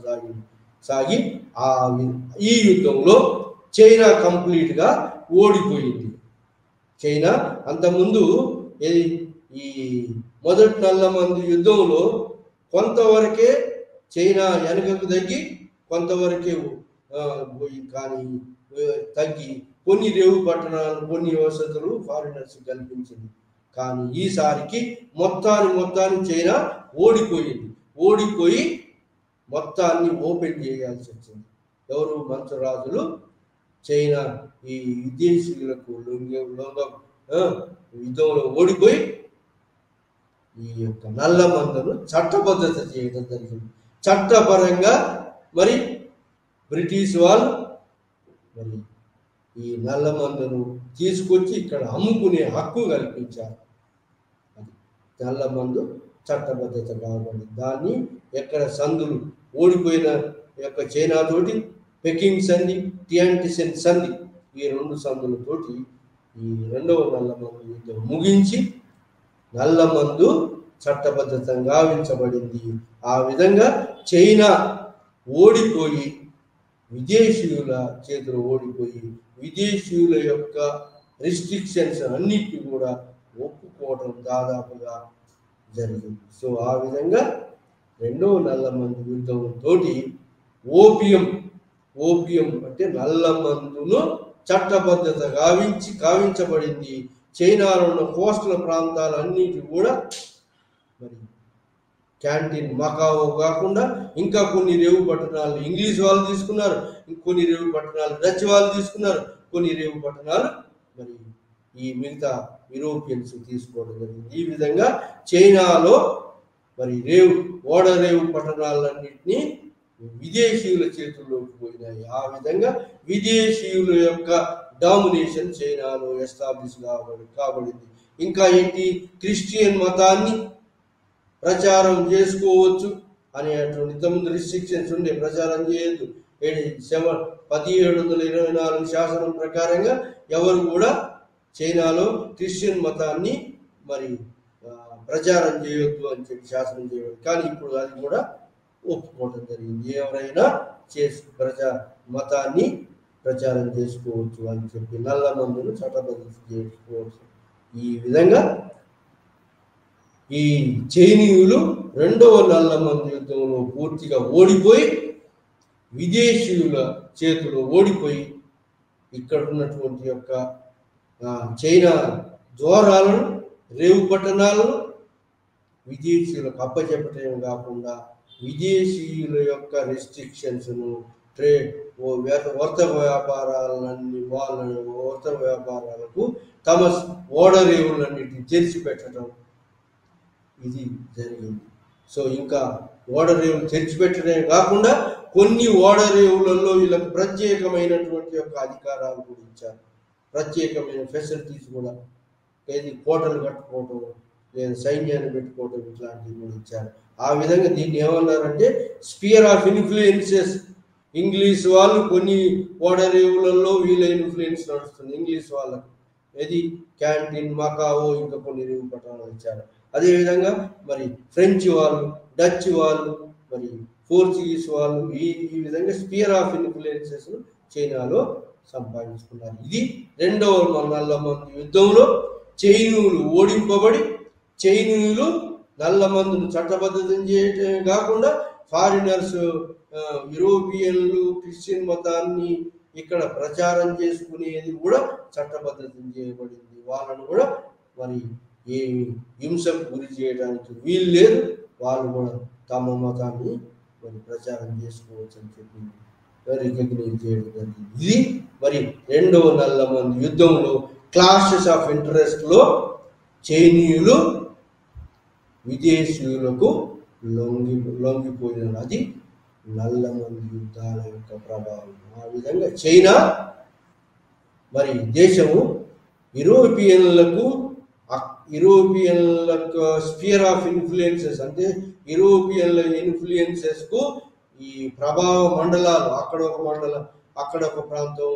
సాగి ఈ యుద్ధంలో చైనా కంప్లీట్గా ఓడిపోయింది. చైనా అంతకుముందు ఈ మొదటి నల్ల మందు యుద్ధంలో కొంతవరకే చైనా వెనుకకు తగ్గి కొంతవరకే కానీ తగ్గి కొన్ని రేవు పట్టణాలు, కొన్ని వసతులు ఫారినర్స్ కల్పించింది. కానీ ఈసారికి మొత్తాన్ని చైనా ఓడిపోయి మొత్తాన్ని ఓపెన్ చేయాల్సి వచ్చింది. ఎవరు? మంచరాజులు చైనా ఈ విదేశీయులకు యుద్ధంలో ఓడిపోయి ఈ యొక్క నల్ల మందును చట్టబద్ధత చేయడం జరిగింది. చట్టపరంగా మరి బ్రిటిష్ వాళ్ళు మరి ఈ నల్ల మందును తీసుకొచ్చి ఇక్కడ అమ్ముకునే హక్కు కల్పించారు. నల్ల మందు చట్టబద్ధత కాబట్టి దాన్ని ఎక్కడ సందులు ఓడిపోయిన యొక్క చైనా తోటి పెకింగ్ సంధి, టియాంటిసెన్ సంధి, ఈ 2 సందులతోటి ఈ రెండవ నల్ల మందు యుద్ధం ముగించి నల్ల మందు చట్టబద్ధత గావించబడింది. ఆ విధంగా చైనా ఓడిపోయి విదేశీయుల చేతులు ఓడిపోయి విదేశీయుల యొక్క రిస్ట్రిక్షన్స్ అన్నిటిని కూడా ఒప్పుకోవడం దాదాపుగా జరిగింది. సో ఆ విధంగా రెండవ నల్ల మందు యుద్ధం తోటి ఓపియం అంటే నల్ల మందును చట్టబద్ధత గావించబడింది. చైనాలో ఉన్న కోస్టల్ ప్రాంతాలన్నిటి కూడా మరి క్యాంటీన్ మకావో కాకుండా ఇంకా కొన్ని రేవు పట్టణాలు ఇంగ్లీష్ వాళ్ళు తీసుకున్నారు, ఇంకొన్ని రేవు పట్టణాలు డచ్ వాళ్ళు తీసుకున్నారు, కొన్ని రేవు పట్టణాలు మరి ఈ మిగతా యూరోపియన్స్ తీసుకోవడం జరిగింది. ఈ విధంగా చైనాలో మరి రేవు పట్టణాలన్నింటినీ విదేశీయుల చేతుల్లోకి పోయినాయి. ఆ విధంగా విదేశీయుల యొక్క డామినేషన్ చైనాలో ఎస్టాబ్లిష్ కాబడింది. ఇంకా ఏంటి? క్రిస్టియన్ మతాన్ని ప్రచారం చేసుకోవచ్చు అనేటువంటి ఇంతకుముందు రిస్ట్రిక్షన్స్ ఉండే, ప్రచారం చేయొద్దు. 1724 శాసనం ప్రకారంగా ఎవరు కూడా చైనాలో క్రిస్టియన్ మతాన్ని మరి ప్రచారం చేయొద్దు అని చెప్పి శాసనం చేయవద్దు. కానీ ఇప్పుడు అది కూడా ఒప్పుకోవడం జరిగింది. ఎవరైనా మతాన్ని ప్రచారం చేసుకోవచ్చు అని చెప్పి నల్ల మందును చట్టబద్ధత చేసుకోవచ్చు. ఈ విధంగా ఈ చైనీయులు రెండవ నల్ల మందు యుద్ధంలో పూర్తిగా ఓడిపోయి విదేశీయుల చేతిలో ఓడిపోయి ఇక్కడ ఉన్నటువంటి యొక్క చైనా ద్వారాలను రేవు పట్టణాలను విదేశీయులకు అప్పచెప్పటం కాకుండా విదేశీయుల యొక్క రెస్ట్రిక్షన్స్ను వర్తక వ్యాపారాలన్నీ వర్తక వ్యాపారాలకు తమ ఓడరేవులన్నిటిని తెరిచిపెట్టడం ఇది జరిగింది. సో ఇంకా ఓడరేవులు తెరిచిపెట్టడమే కాకుండా కొన్ని ఓడరేవులలో వీళ్ళకి ప్రత్యేకమైనటువంటి యొక్క అధికారాలు కూడా ఇచ్చారు, ప్రత్యేకమైన ఫెసిలిటీస్ కూడా. ఏది కోటలు కట్టుకోవటం లేదా సైన్యాన్ని పెట్టుకోవటం ఇట్లాంటివి కూడా ఇచ్చారు. ఆ విధంగా దీన్ని ఏమన్నారంటే స్పియర్ ఆఫ్ ఇన్ఫ్లుయెన్సెస్. ఇంగ్లీష్ వాళ్ళు కొన్ని ఓడరేవులలో వీళ్ళ ఇన్ఫ్లుయెన్స్ నడుస్తుంది ఇంగ్లీష్ వాళ్ళకు. ఏది క్యాంటీన్, మకావో, ఇంకా కొన్ని రేవు పట్టణాలు ఇచ్చారు. అదేవిధంగా మరి ఫ్రెంచ్ వాళ్ళు, డచ్ వాళ్ళు, మరి పోర్చుగీస్ వాళ్ళు ఈ విధంగా స్పియర్ ఆఫ్ ఇన్ఫ్లుయెన్సెస్ చైనాలో సంపాదించుకున్నారు. ఇది రెండవ నల్ల మందు యుద్ధంలో చైనీయులు ఓడింపబడి చైనీయులు నల్ల మందును చట్టబద్ధతం చేయటమే కాకుండా ఫారినర్స్, యూరోపియన్లు క్రిస్టియన్ మతాన్ని ఇక్కడ ప్రచారం చేసుకునేది కూడా చట్టబద్ధతం చేయబడింది. వాళ్ళను కూడా మరి ఏమి హింసకు గురి చేయడానికి వీలు లేదు. వాళ్ళు కూడా తమ మతాన్ని మరి ప్రచారం చేసుకోవచ్చు అని చెప్పి రికగ్నైజ్ చేయడం జరిగింది. ఇది మరి రెండవ నల్ల మందు యుద్ధంలో క్లాషెస్ ఆఫ్ ఇంట్రెస్ట్లో చైనీయులు విదేశీయులకు లొంగిపోయిన అది నల్ల మందు యుద్ధాల యొక్క ప్రభావం. ఆ విధంగా చైనా మరి దేశము యూరోపియన్లకు స్పియర్ ఆఫ్ ఇన్ఫ్లుయెన్సెస్ అంటే యూరోపియన్ల ఇన్ఫ్లుయెన్సెస్కు ఈ ప్రభావ మండలాలు, అక్కడ ఒక మండలం, అక్కడ ఒక ప్రాంతం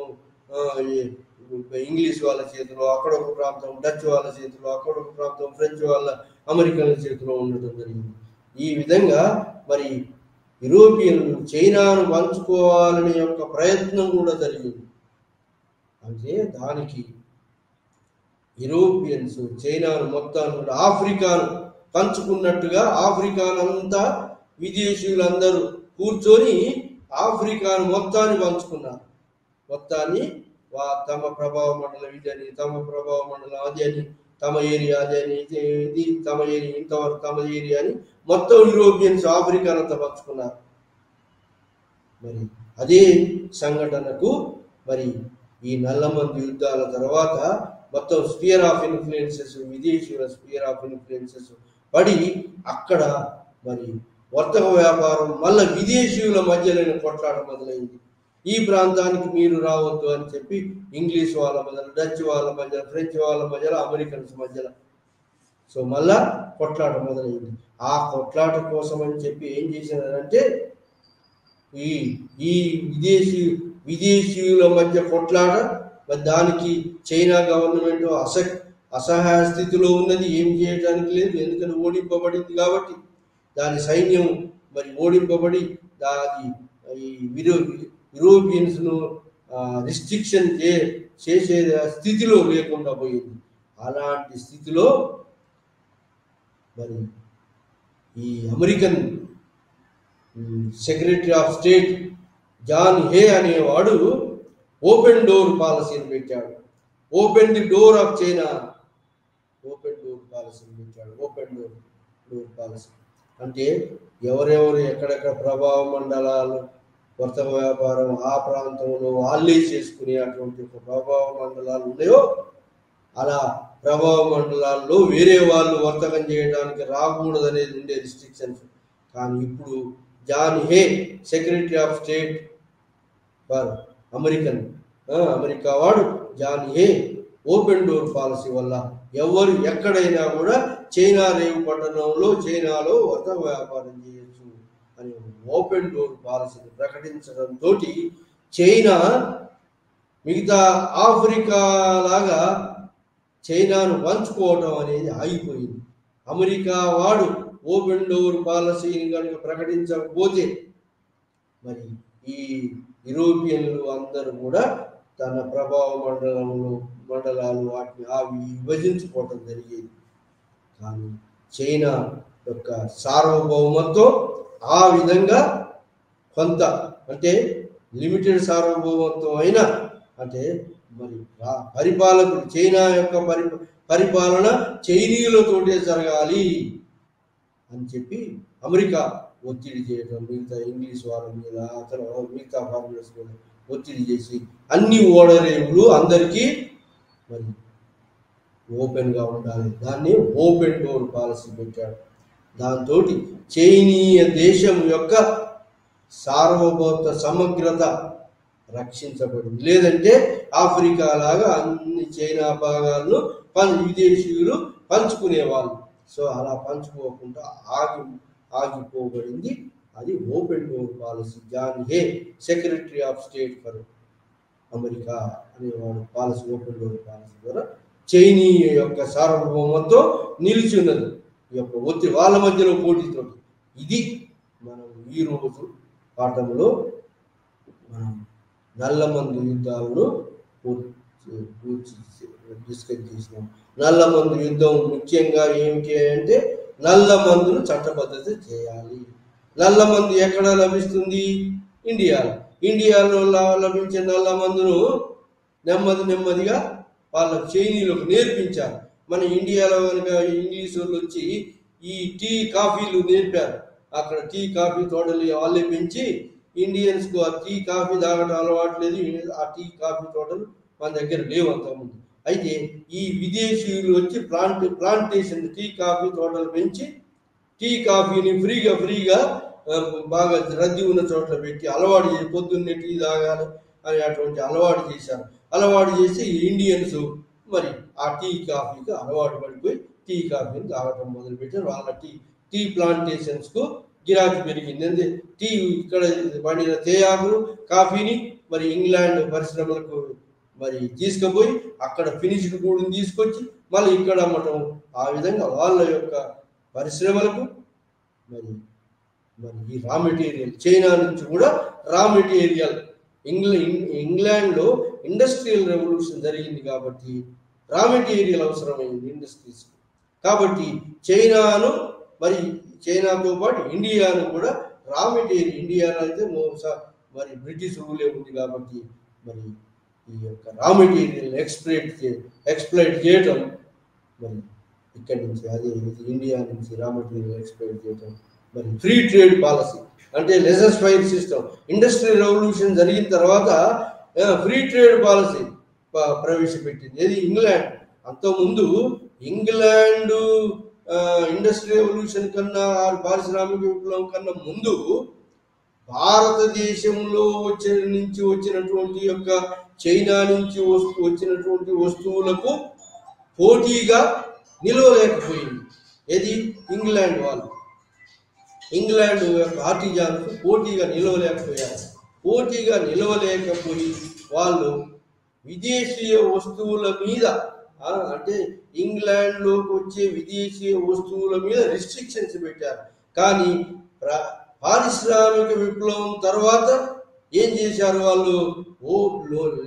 ఇంగ్లీష్ వాళ్ళ చేతిలో, అక్కడ ఒక ప్రాంతం డచ్ వాళ్ళ చేతిలో, అక్కడ ఒక ప్రాంతం ఫ్రెంచ్ వాళ్ళ, అమెరికన్ల చేతిలో ఉండటం జరిగింది. ఈ విధంగా మరి యూరోపియన్లు చైనాను పంచుకోవాలనే యొక్క ప్రయత్నం కూడా జరిగింది. అంటే దానికి యూరోపియన్స్ చైనాను మొత్తాన్ని కూడా ఆఫ్రికాను పంచుకున్నట్టుగా ఆఫ్రికానంతా విదేశీయులందరూ కూర్చొని ఆఫ్రికాను మొత్తాన్ని పంచుకున్నారు. మొత్తాన్ని తమ ప్రభావ మండలం ఇదని, తమ ప్రభావ మండలం అది అని, తమ ఏరియా అది అని, ఇది తమ ఏరియా, ఇంతవరకు తమ ఏరియా అని మొత్తం యూరోపియన్స్ ఆఫ్రికానంతా పంచుకున్నారు. మరి అదే సంఘటనకు మరి ఈ నల్ల మందు యుద్ధాల తర్వాత మొత్తం స్పియర్ ఆఫ్ ఇన్ఫ్లుయెన్సెస్, విదేశీయుల స్పియర్ ఆఫ్ ఇన్ఫ్లుయెన్సెస్ పడి అక్కడ మరి వర్తక వ్యాపారం మళ్ళీ విదేశీయుల మధ్యలోనే కొట్లాట మొదలైంది. ఈ ప్రాంతానికి మీరు రావద్దు అని చెప్పి ఇంగ్లీష్ వాళ్ళ మధ్యలో, డచ్ వాళ్ళ మధ్యలో, ఫ్రెంచ్ వాళ్ళ మధ్యలో, అమెరికన్స్ మధ్యలో. సో మళ్ళా కొట్లాట మొదలైంది. ఆ కొట్లాట కోసం అని చెప్పి ఏం చేసినారంటే ఈ విదేశీయుల మధ్య కొట్లాట, మరి దానికి చైనా గవర్నమెంట్ అసహాయ స్థితిలో ఉన్నది, ఏం చేయడానికి లేదు. ఎందుకంటే ఓడింపబడింది కాబట్టి దాని సైన్యం మరి ఓడింపబడి దాని యూరోపియన్స్ను రిస్ట్రిక్షన్ చేసే స్థితిలో లేకుండా పోయింది. అలాంటి స్థితిలో మరి ఈ American secretary of state John Hay అనేవాడు ఓపెన్ డోర్ పాలసీని పెట్టాడు. Open the door of China, open door పాలసీని పెట్టాడు. ఓపెన్ డోర్ పాలసీ అంటే ఎవరెవరు ఎక్కడెక్కడ ప్రభావ మండలాలు వర్తక వ్యాపారం ఆ ప్రాంతంలో వాళ్ళే చేసుకునే అటువంటి ప్రభావ మండలాలు ఉన్నాయో అలా ప్రభావ మండలాల్లో వేరే వాళ్ళు వర్తకం చేయడానికి రాకూడదు అనేది ఉండే రిస్ట్రిక్షన్స్. కానీ ఇప్పుడు John Hay secretary of state for America వాడు John Hay open door policy వల్ల ఎవరు ఎక్కడైనా కూడా చైనా రేవు పట్టణంలో చైనాలో వర్తక వ్యాపారం చేయొచ్చు అని ఓపెన్ డోర్ పాలసీని ప్రకటించడంతో చైనా మిగతా ఆఫ్రికా లాగా చైనాను పంచుకోవటం అనేది ఆగిపోయింది. అమెరికా వాడు ఓపెన్ డోర్ పాలసీని కనుక ప్రకటించకపోతే మరి ఈ యూరోపియన్లు అందరూ కూడా తన ప్రభావ మండలాలు వాటిని విభజించుకోవటం జరిగేది. కానీ చైనా యొక్క సార్వభౌమత్వం ఆ విధంగా కొంత అంటే లిమిటెడ్ సార్వభౌమత్వం అయినా అంటే మరి పరిపాలకులు చైనా యొక్క పరిపాలన చైనీయులతోటే జరగాలి అని చెప్పి అమెరికా ఒత్తిడి చేయడం, మిగతా ఇంగ్లీష్ వాళ్ళ మీద తర్వాత మిగతా ఫారినర్స్ మీద ఒత్తిడి చేసి అన్ని ఓడరేవులు అందరికీ మరి ఓపెన్గా ఉండాలి, దాన్ని ఓపెన్ డోర్ పాలసీ పెట్టాడు. దాంతో చైనీయ దేశం యొక్క సార్వభౌమ సమగ్రత రక్షించబడింది. లేదంటే ఆఫ్రికా లాగా అన్ని చైనా భాగాలను విదేశీయులు పంచుకునేవాళ్ళు. సో అలా పంచుకోకుండా ఆగిపోబడింది. అది open door policy. John Hay secretary of state for America అనేవాడు పాలసీ ఓపెన్ డోర్ పాలసీ ద్వారా చైనీయ యొక్క సార్వభౌమత్వం నిలిచి ఉన్నది. ఈ యొక్క ఒత్తిడి వాళ్ళ మధ్యలో పోటీతో. ఇది మనం ఈరోజు పాఠంలో మనం నల్లమందు యుద్ధాలను డిస్కస్ చేసినాం. నల్లమందు యుద్ధం ముఖ్యంగా ఏమిటి అంటే నల్లమందును చట్టబద్ధత చేయాలి. నల్లమందు ఎక్కడ లభిస్తుంది? ఇండియాలో లభించే నల్లమందును నెమ్మదిగా వాళ్ళ చైనీయులకు నేర్పించారు. మన ఇండియాలో కనుక ఇంగ్లీష్ వాళ్ళు వచ్చి ఈ టీ కాఫీలు నేర్పారు. అక్కడ టీ కాఫీ తోటలు వాళ్ళే పెంచి ఇండియన్స్కు ఆ టీ కాఫీ తాగడం అలవాటు లేదు. ఆ టీ కాఫీ తోటలు మన దగ్గర లేవు అంతకుముందు. అయితే ఈ విదేశీయులు వచ్చి ప్లాంటేషన్ టీ కాఫీ తోటలు పెంచి టీ కాఫీని ఫ్రీగా బాగా రద్దీ ఉన్న చోట్ల పెట్టి అలవాటు చేసి పొద్దున్నే టీ తాగాలి అని అటువంటి అలవాటు చేశారు. అలవాటు చేసి ఇండియన్స్ మరి ఆ టీ కాఫీకి అలవాటు పడిపోయి టీ కాఫీని తాగటం మొదలుపెట్టారు. వాళ్ళ టీ ప్లాంటేషన్స్కు గిరాకీ పెరిగింది. అంటే టీ ఇక్కడ పండిన తేయాకులు కాఫీని మరి ఇంగ్లాండ్ పరిశ్రమలకు మరి తీసుకుపోయి అక్కడ ఫినిష్డ్ గూడుని తీసుకొచ్చి మళ్ళీ ఇక్కడ అమ్మటం. ఆ విధంగా వాళ్ళ యొక్క పరిశ్రమలకు మరి ఈ రా మెటీరియల్ చైనా నుంచి కూడా రా మెటీరియల్ ఇంగ్లాండ్లో ఇండస్ట్రియల్ రెవల్యూషన్ జరిగింది కాబట్టి రా మెటీరియల్ అవసరమైంది ఇండస్ట్రీస్. కాబట్టి చైనాతో పాటు ఇండియాను కూడా రా మెటీరియల్ ఇండియాలో అయితే మరి బ్రిటిష్ రూలే ఉంది కాబట్టి మరి ఈ యొక్క రా మెటీరియల్ ఎక్స్ప్లైట్ చేయటం మరి ఇక్కడి నుంచి అదే ఇండియా నుంచి రా మెటీరియల్ ఎక్స్ప్లైట్ చేయటం. మరి ఫ్రీ ట్రేడ్ పాలసీ అంటే లెసెస్ ఫైర్ సిస్టమ్. ఇండస్ట్రియల్ రెవల్యూషన్ జరిగిన తర్వాత ఫ్రీ ట్రేడ్ పాలసీ ప్రవేశపెట్టింది. ఇది ఇంగ్లాండ్. అంతకుముందు ఇంగ్లాండ్ ఇండస్ట్రియల్ రెవల్యూషన్ కన్నా పారిశ్రామిక విప్లవం కన్నా ముందు భారతదేశంలో వచ్చినటువంటి యొక్క చైనా నుంచి వచ్చినటువంటి వస్తువులకు పోటీగా నిలవలేకపోయింది. ఏది ఇంగ్లాండ్ యొక్క ఆర్టిజాన్స్ పోటీగా నిలవలేకపోయి వాళ్ళు విదేశీయ వస్తువుల మీద అంటే ఇంగ్లాండ్లోకి వచ్చే విదేశీయ వస్తువుల మీద రిస్ట్రిక్షన్స్ పెట్టారు. కానీ పారిశ్రామిక విప్లవం తర్వాత ఏం చేశారు వాళ్ళు?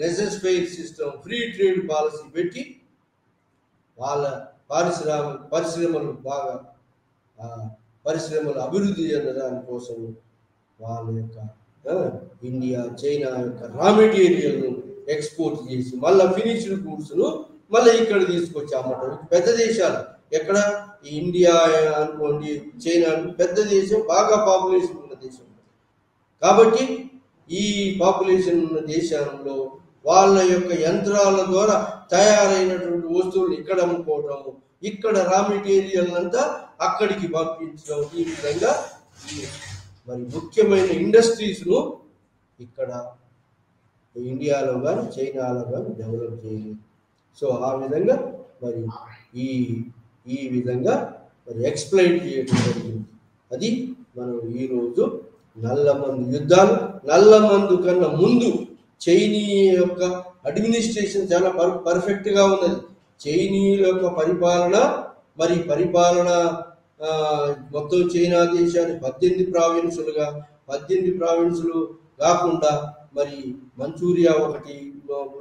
Laissez faire system free trade policy పెట్టి వాళ్ళ పరిశ్రమలు అభివృద్ధి చెందడానికి కోసం వాళ్ళ యొక్క ఇండియా చైనా యొక్క రా మెటీరియల్ను ఎక్స్పోర్ట్ చేసి మళ్ళీ ఫినిష్డ్ గూడ్స్ను మళ్ళీ ఇక్కడ తీసుకొచ్చి అమ్మటం. పెద్ద దేశాలు ఎక్కడ ఇండియా అనుకోండి, చైనా పెద్ద దేశం, బాగా పాపులేషన్ ఉన్న దేశం. కాబట్టి ఈ పాపులేషన్ ఉన్న దేశంలో వాళ్ళ యొక్క యంత్రాల ద్వారా తయారైనటువంటి వస్తువులు ఇక్కడ అమ్ముకోవటం, ఇక్కడ రా మెటీరియల్ అంతా అక్కడికి పంపించడం. ఈ విధంగా మరి ముఖ్యమైన ఇండస్ట్రీస్ను ఇక్కడ ఇండియాలో కానీ చైనాలో కానీ డెవలప్ చేయలేదు. సో ఆ విధంగా మరి ఈ విధంగా మరి ఎక్స్ప్లైట్ చేయడం జరిగింది. అది మనం ఈరోజు నల్లమందు యుద్ధాలు. నల్లమందు కన్నా ముందు చైనీయ యొక్క అడ్మినిస్ట్రేషన్ చాలా పర్ఫెక్ట్గా ఉన్నది. చైనీయుల యొక్క పరిపాలన మరి పరిపాలన మొత్తం చైనా దేశాన్ని 18 ప్రావిన్సులుగా 18 ప్రావిన్సులు కాకుండా మరి మంచూరియా ఒకటి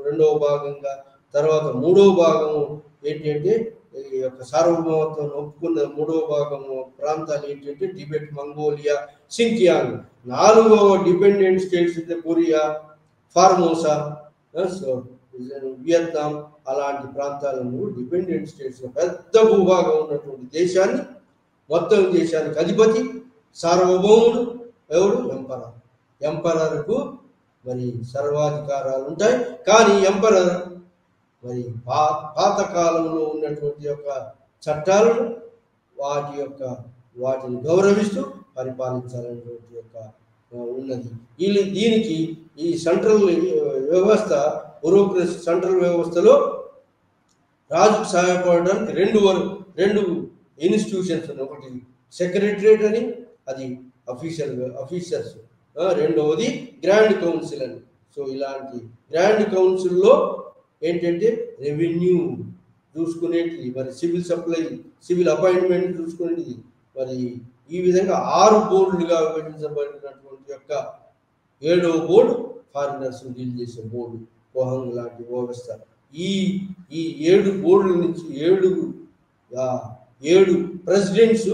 రెండవ భాగంగా, తర్వాత మూడవ భాగము ఏంటంటే ఈ యొక్క సార్వభౌమత్వం ఒప్పుకున్న మూడవ భాగము ప్రాంతాలు ఏంటంటే టిబెట్, మంగోలియా, సింకియాంగ్. నాలుగవ డిపెండెంట్ స్టేట్స్ అయితే కొరియా, ఫార్మోసా, వియత్నాం అలాంటి ప్రాంతాలను డిపెండెంట్ స్టేట్స్ పెద్ద భూభాగం ఉన్నటువంటి దేశాన్ని, మొత్తం దేశానికి అధిపతి సార్వభౌముడు ఎవడు? ఎంపరర్. ఎంపరర్కు మరి సర్వాధికారాలు ఉంటాయి. కానీ ఎంపరర్ మరి పాతకాలంలో ఉన్నటువంటి యొక్క చట్టాలను వాటిని గౌరవిస్తూ పరిపాలించాలనేటువంటి యొక్క ఉన్నది. దీనికి ఈ సెంట్రల్ వ్యవస్థ, బ్యూరోక్రసీ సెంట్రల్ వ్యవస్థలో రాజుకు సహాయపడడానికి రెండు ఇన్స్టిట్యూషన్స్ ఉన్నాయి. ఒకటి సెక్రటరియట్ అని, అది ఆఫీసర్స్, రెండవది గ్రాండ్ కౌన్సిల్ అని. సో ఇలాంటి గ్రాండ్ కౌన్సిల్లో ఏంటంటే రెవెన్యూ చూసుకునేటిది, మరి సివిల్ సప్లై, సివిల్ అపాయింట్మెంట్ చూసుకునేది. మరి ఈ విధంగా 6 బోర్డులుగా విభజించబడినటువంటి యొక్క 7వ బోర్డు ఫారినర్స్ డీల్ చేసే బోర్డు, కోహంగ్ లాంటి వ్యవస్థ. ఈ 7 బోర్డుల నుంచి 7 ప్రెసిడెంట్స్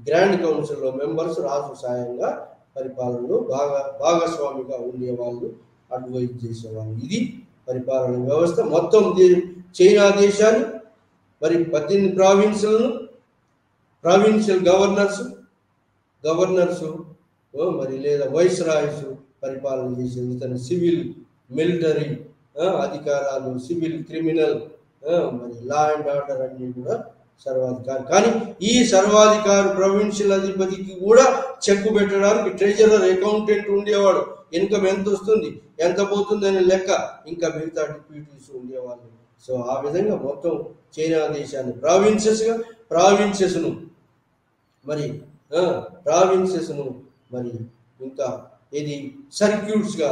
గ్రాండ్ కౌన్సిల్లో మెంబర్స్ రాజు సాయంగా పరిపాలనలో భాగస్వామిగా ఉండేవాళ్ళు, అడ్వైజ్ చేసేవాళ్ళు. ఇది పరిపాలన వ్యవస్థ. మొత్తం చైనా దేశాన్ని మరి 18 ప్రావిన్సులను ప్రావిన్షియల్ గవర్నర్స్ మరి లేదా వైస్ రాయ్స్ పరిపాలన చేసేది. ఇతను సివిల్, మిలిటరీ అధికారాలు, సివిల్, క్రిమినల్, మరి లా అండ్ ఆర్డర్ అన్ని కూడా సర్వాధికారి. కానీ ఈ సర్వాధికారి ప్రొవిన్షియల్ అధిపతికి కూడా చెక్కు పెట్టడానికి ట్రెజరర్, అకౌంటెంట్ ఉండేవాడు. ఇన్కమ్ ఎంత వస్తుంది, ఎంత పోతుంది అనే లెక్క, ఇంకా మిగతా డిప్యూటీస్ ఉండేవాళ్ళు. సో ఆ విధంగా మొత్తం చైనా దేశాన్ని ప్రావిన్సెస్ను మరి ఇంకా ఇది సర్క్యూట్స్గా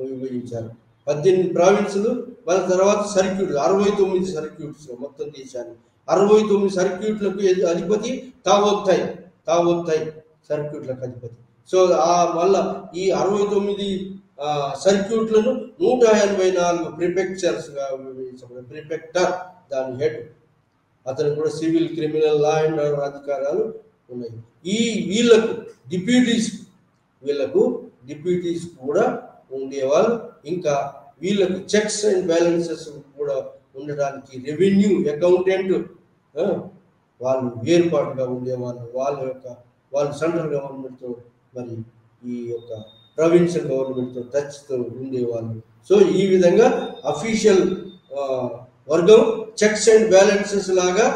విభజించారు. 18 ప్రావిన్సులు, మన తర్వాత సర్క్యూట్ 69 సర్క్యూట్స్ మొత్తం దేశాన్ని. 69 సర్క్యూట్లకు అధిపతి తావోత్తై సర్క్యూట్లకు అధిపతి. సో మళ్ళా ఈ 69 సర్క్యూట్లను 184 ప్రిఫెక్చర్స్గా విభజించబడి, ప్రిఫెక్టర్ దాని హెడ్, అతను కూడా civil, criminal, law and order అధికారాలు ఉన్నాయి. వీళ్ళకు డిప్యూటీస్ కూడా ఉండేవాళ్ళు. ఇంకా వీళ్ళకు చెక్స్ అండ్ బ్యాలెన్సెస్ కూడా ఉండడానికి రెవెన్యూ, అకౌంటెంట్ వాళ్ళు ఏర్పాటుగా ఉండేవాళ్ళు. వాళ్ళు సెంట్రల్ గవర్నమెంట్తో మరి ఈ యొక్క ప్రొవిన్షియల్ గవర్నమెంట్తో టచ్తో ఉండేవాళ్ళు. సో ఈ విధంగా అఫీషియల్ వర్గం చెక్స్ అండ్ బ్యాలెన్సెస్ లాగా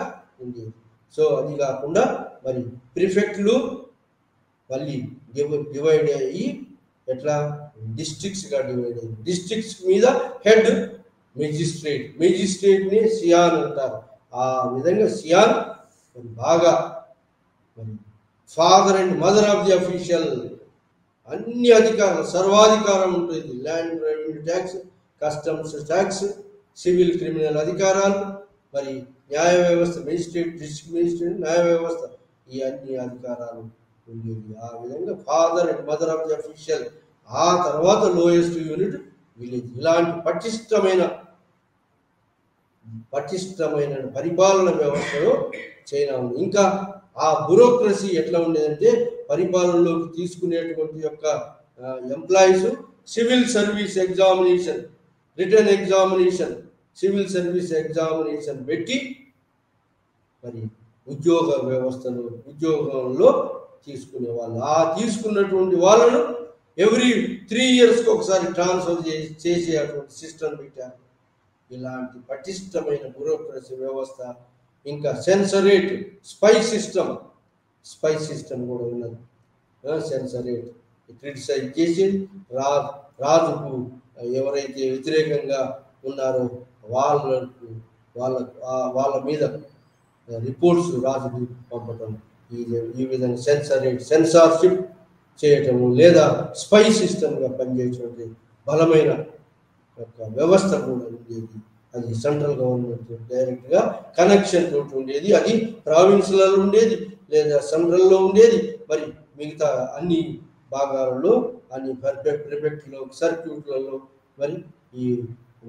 ఉండేది. సో అది కాకుండా మరి ప్రిఫెక్ట్లు మళ్ళీ డివైడ్ అయ్యి ఎట్లా డిస్ట్రిక్ట్స్గా డివైడ్ అయ్యి, డిస్ట్రిక్ట్స్ మీద హెడ్ మెజిస్ట్రేట్ని సియాన్ అంటారు. ఆ విధంగా సియాన్ బాగా father and mother of the official, అన్ని అధికారాలు, సర్వాధికారం ఉంటుంది. Land revenue tax, customs tax, civil, criminal అధికారాలు, మరి న్యాయ వ్యవస్థ, మెజిస్ట్రేట్, డిస్ట్రిక్ట్ మెజిస్ట్రేట్, న్యాయ వ్యవస్థ, ఈ అన్ని అధికారాలు ఉండేవి. ఆ విధంగా father and mother of the official, ఆ తర్వాత లోయెస్ట్ యూనిట్ విలేజ్. ఇలాంటి పటిష్టమైన పరిపాలన వ్యవస్థలో చైనా ఉంది. ఇంకా ఆ బ్యూరోక్రసీ ఎట్లా ఉండేదంటే, పరిపాలనలోకి తీసుకునేటువంటి యొక్క employees civil service examination, written examination, civil service examination పెట్టి మరి ఉద్యోగంలో తీసుకునేవాళ్ళు. ఆ తీసుకున్నటువంటి వాళ్ళను ఎవ్రీ 3 ఇయర్స్కి ఒకసారి ట్రాన్స్ఫర్ చేసే అటువంటి సిస్టమ్ పెట్టారు. ఇలాంటి పటిష్టమైన బ్యూరోక్రసీ వ్యవస్థ. ఇంకా సెన్సరేట్, స్పై సిస్టమ్ కూడా ఉన్నది. సెన్సరేట్ క్రిటిసైజ్ చేసి రాజుకు ఎవరైతే వ్యతిరేకంగా ఉన్నారో వాళ్ళ మీద రిపోర్ట్స్ రాజుకు పంపటం, ఈ విధంగా సెన్సార్షిప్ చేయటము, లేదా స్పై సిస్టమ్గా పనిచేసేటువంటి బలమైన యొక్క వ్యవస్థ కూడా ఉండేది. అది సెంట్రల్ గవర్నమెంట్ డైరెక్ట్గా కనెక్షన్ తోటి ఉండేది. అది ప్రావిన్స్లలో ఉండేది లేదా సెంట్రల్లో ఉండేది. మరి మిగతా అన్ని భాగాలలో అన్ని ప్రిఫెక్ట్లో సర్క్యూట్లలో మరి ఈ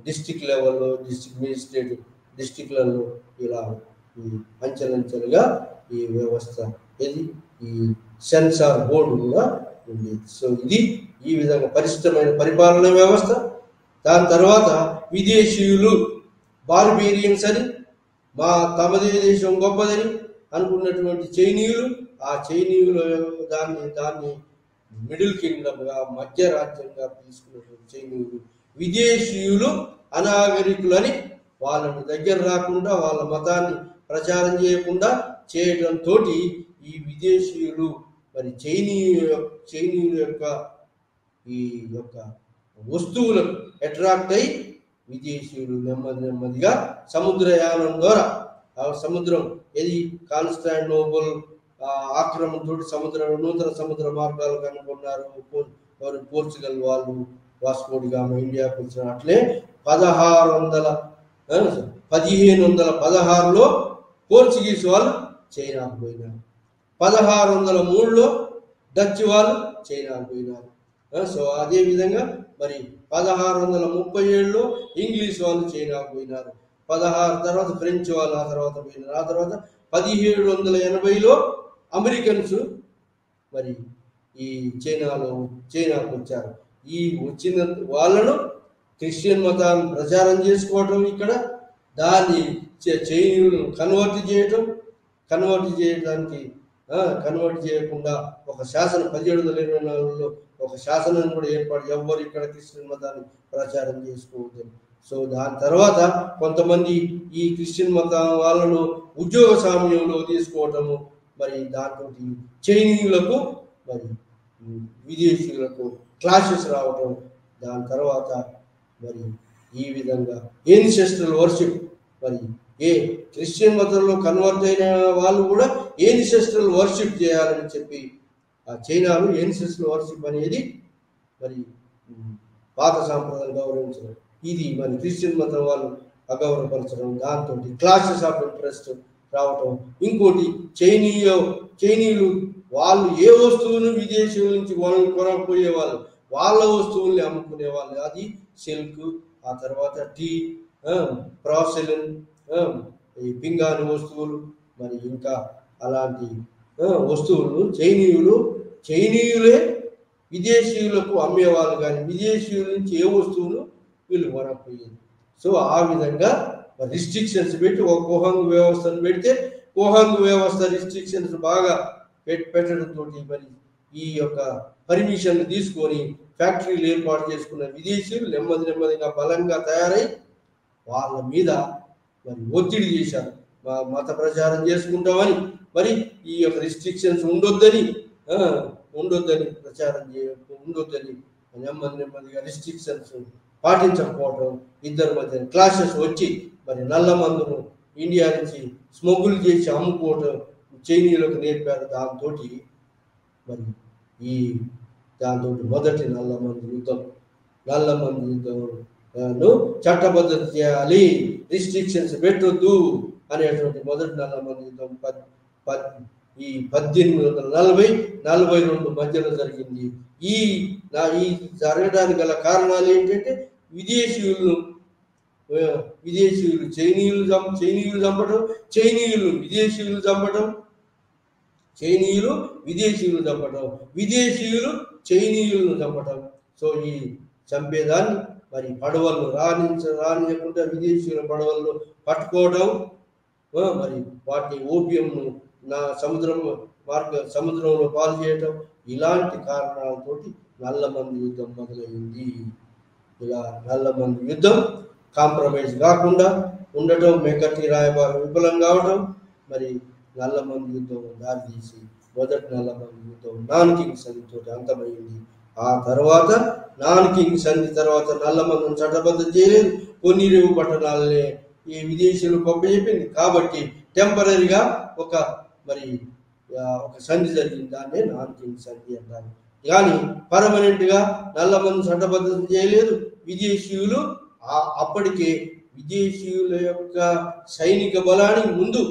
డిస్టిక్ లెవెల్లో డిస్టిక్ మేజిస్ట్రేట్ డిస్టిక్లలో ఇలా ఈ అంచెలంచెలుగా ఈ వ్యవస్థ ఇది ఈ సెన్సార్ బోర్డు కూడా ఉండేది. సో ఇది ఈ విధంగా పరిశుద్ధమైన పరిపాలన వ్యవస్థ. దాని తర్వాత విదేశీయులు బార్బేరియన్స్ అని తమదే దేశం గొప్పదని అనుకున్నటువంటి చైనీయులు, ఆ చైనీయులు దాన్ని మిడిల్ కింగ్డమ్గా మధ్య రాజ్యంగా తీసుకున్నటువంటి చైనీయులు విదేశీయులు అనాగరికులని వాళ్ళని దగ్గర రాకుండా వాళ్ళ మతాన్ని ప్రచారం చేయకుండా చేయడంతో ఈ విదేశీయులు మరి చైనీయుల యొక్క వస్తువులకు అట్రాక్ట్ అయి విదేశీయులు నెమ్మదిగా సముద్రయానం ద్వారా సముద్రం ఏది కాన్స్టాంటినోపుల్ ఆక్రమణతో నూతన సముద్ర మార్గాలు కనుగొన్నారు. పోర్చుగల్ వాళ్ళు వాస్కోడి గామా ఇండియాకు వచ్చిన అట్లే 1516లో పోర్చుగీస్ వాళ్ళు చైనాకు పోయినారు. 1603లో డచ్ వాళ్ళు చైనాకు పోయినారు. సో అదే విధంగా మరి 1637లో ఇంగ్లీష్ వాళ్ళు చైనాకు పోయినారు. 16 తర్వాత ఫ్రెంచ్ వాళ్ళు ఆ తర్వాత పోయినారు. ఆ తర్వాత 1780లో అమెరికన్స్ మరి ఈ చైనాకు వచ్చారు. ఈ వచ్చిన వాళ్ళను క్రిస్టియన్ మతాన్ని ప్రచారం చేసుకోవటం, ఇక్కడ దాన్ని చైనీయులను కన్వర్ట్ చేయకుండా ఒక శాసనం 1724లో ఒక శాసనాన్ని కూడా ఏర్పాటు ఎవ్వరు ఇక్కడ క్రిస్టియన్ మతాన్ని ప్రచారం చేసుకోవద్దు. సో దాని తర్వాత కొంతమంది ఈ క్రిస్టియన్ మతం వాళ్ళను ఉద్యోగ సామ్యంలో తీసుకోవటము, మరి దాంతో చైనీయులకు మరి విదేశీయులకు క్లాషెస్ రావటం. దాని తర్వాత మరి ఈ విధంగా ఏన్సెస్ట్రల్ వర్షిప్, మరి ఏ క్రిస్టియన్ మతంలో కన్వర్ట్ అయిన వాళ్ళు కూడా ఏన్సెస్ట్రల్ వర్షిప్ చేయాలని చెప్పి ఆ చైనాలో ఏన్సెస్ట్రల్ వర్షిప్ అనేది మరి పాత సాంప్రదాయం గౌరవించడం, ఇది మరి క్రిస్టియన్ మతం వాళ్ళు అగౌరవపరచడం, దాంతో క్లాషెస్ ఆఫ్ ఇంట్రెస్ట్ రావటం. ఇంకోటి చైనీయులు వాళ్ళు ఏ వస్తువును విదేశీయుల నుంచి కొనకపోయే వాళ్ళు వాళ్ళ వస్తువుల్ని అమ్ముకునే వాళ్ళు. అది సిల్క్, ఆ తర్వాత టీ, ప్రాసెలిన్, ఈ పింగాణి వస్తువులు, మరి ఇంకా అలాంటి వస్తువులు చైనీయులే విదేశీయులకు అమ్మేవాళ్ళు, కానీ విదేశీయుల నుంచి ఏ వస్తువులు వీళ్ళు కొనకపోయేది. సో ఆ విధంగా రిస్ట్రిక్షన్స్ పెట్టి ఒక కోహంగ్ వ్యవస్థను పెడితే కోహంగ్ వ్యవస్థ రిస్ట్రిక్షన్స్ బాగా పెట్టడంతో మరి ఈ యొక్క పర్మిషన్ తీసుకొని ఫ్యాక్టరీలు ఏర్పాటు చేసుకున్న విదేశీయులు నెమ్మదిగా బలంగా తయారై వాళ్ళ మీద మరి ఒత్తిడి చేశారు. మత ప్రచారం చేసుకుంటామని, మరి ఈ యొక్క రిస్ట్రిక్షన్స్ ఉండొద్దని ప్రచారం ఉండొద్దని నెమ్మదిగా రిస్ట్రిక్షన్స్ పాటించకపోవటం, ఇద్దరి మధ్య క్లాషెస్ వచ్చి మరి నల్ల మందును ఇండియా నుంచి స్మగుల్ చేసి అమ్ముకోవటం చైనీయులకు నేర్పారు. దాంతో మొదటి నల్ల మందు యుద్ధంను చట్టబద్ధత చేయాలి, రిస్ట్రిక్షన్స్ పెట్టొద్దు అనేటువంటి మొదటి నల్ల మందు యుద్ధం 1840-42 మధ్యలో జరిగింది. ఈ జరగడానికి గల కారణాలు ఏంటంటే విదేశీయులు చైనీయులు చంపడం, చైనీయులు విదేశీయులు చంపడం, విదేశీయులు చైనీయులను చంపడం. సో ఈ చంపేదాన్ని మరి పడవలను రానియకుండా విదేశీయుల పడవలను పట్టుకోవడం, మరి వాటిని ఓపియంను సముద్రంలో పాలు చేయటం, ఇలాంటి కారణాలతోటి నల్లమందు యుద్ధం మొదలైంది. ఇలా నల్లమందు యుద్ధం కాంప్రమైజ్ కాకుండా ఉండటం, మెకటి రాయబారం విఫలం కావటం, మరి నల్లమందు యుద్ధం దారితీసి మొదటి నల్లమందు యుద్ధం నాన్కింగ్ సంధితో అంతమైంది. ఆ తర్వాత నాన్కింగ్ సంధి తర్వాత నల్లమందును చట్టబద్ధం చేయలేదు, కొన్ని రేవు పట్టణాలనే ఈ విదేశీయులు చెప్పింది. కాబట్టి టెంపరీగా ఒక సంధి జరిగింది, దాన్నే నాన్కింగ్ సంధి అంటారు. కానీ పర్మనెంట్గా నల్లమందు చట్టబద్ధత చేయలేదు. విదేశీయులు అప్పటికే విదేశీయుల యొక్క సైనిక బలానికి ముందు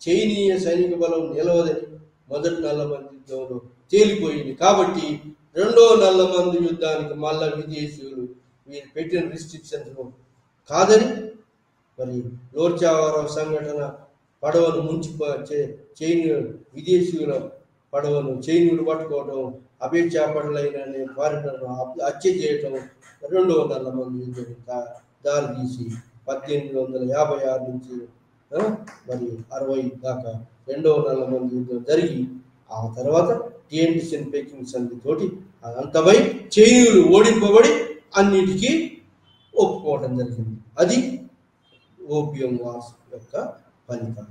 చైనీయ సైనిక బలం నిలవదని మొదటి నల్లమంది యుద్ధంలో తేలిపోయింది. కాబట్టి రెండో నల్లమంది యుద్ధానికి మళ్ళా విదేశీయులు వీరు పెట్టిన రిస్ట్రిక్షన్స్ కాదని మరి లోర్చావరం సంఘటన పడవను ముంచి విదేశీయుల పడవను చైనీయులు పట్టుకోవడం, అభేచాపడలైన ఫారినర్ను హత్య చేయటం రెండవ నల్లమంది యుద్ధం దారి తీసి 1856 నుంచి మరి 60 దాకా రెండవ నల్లమంది యుద్ధం జరిగి ఆ తర్వాత టిఎన్టిసిన్ పెకింగ్ సంధి తోటి అంతమై చైనీయులు ఓడింపబడి అన్నిటికీ ఒప్పుకోవడం జరిగింది. అది ఓపియం వార్స్ యొక్క ఫలితం.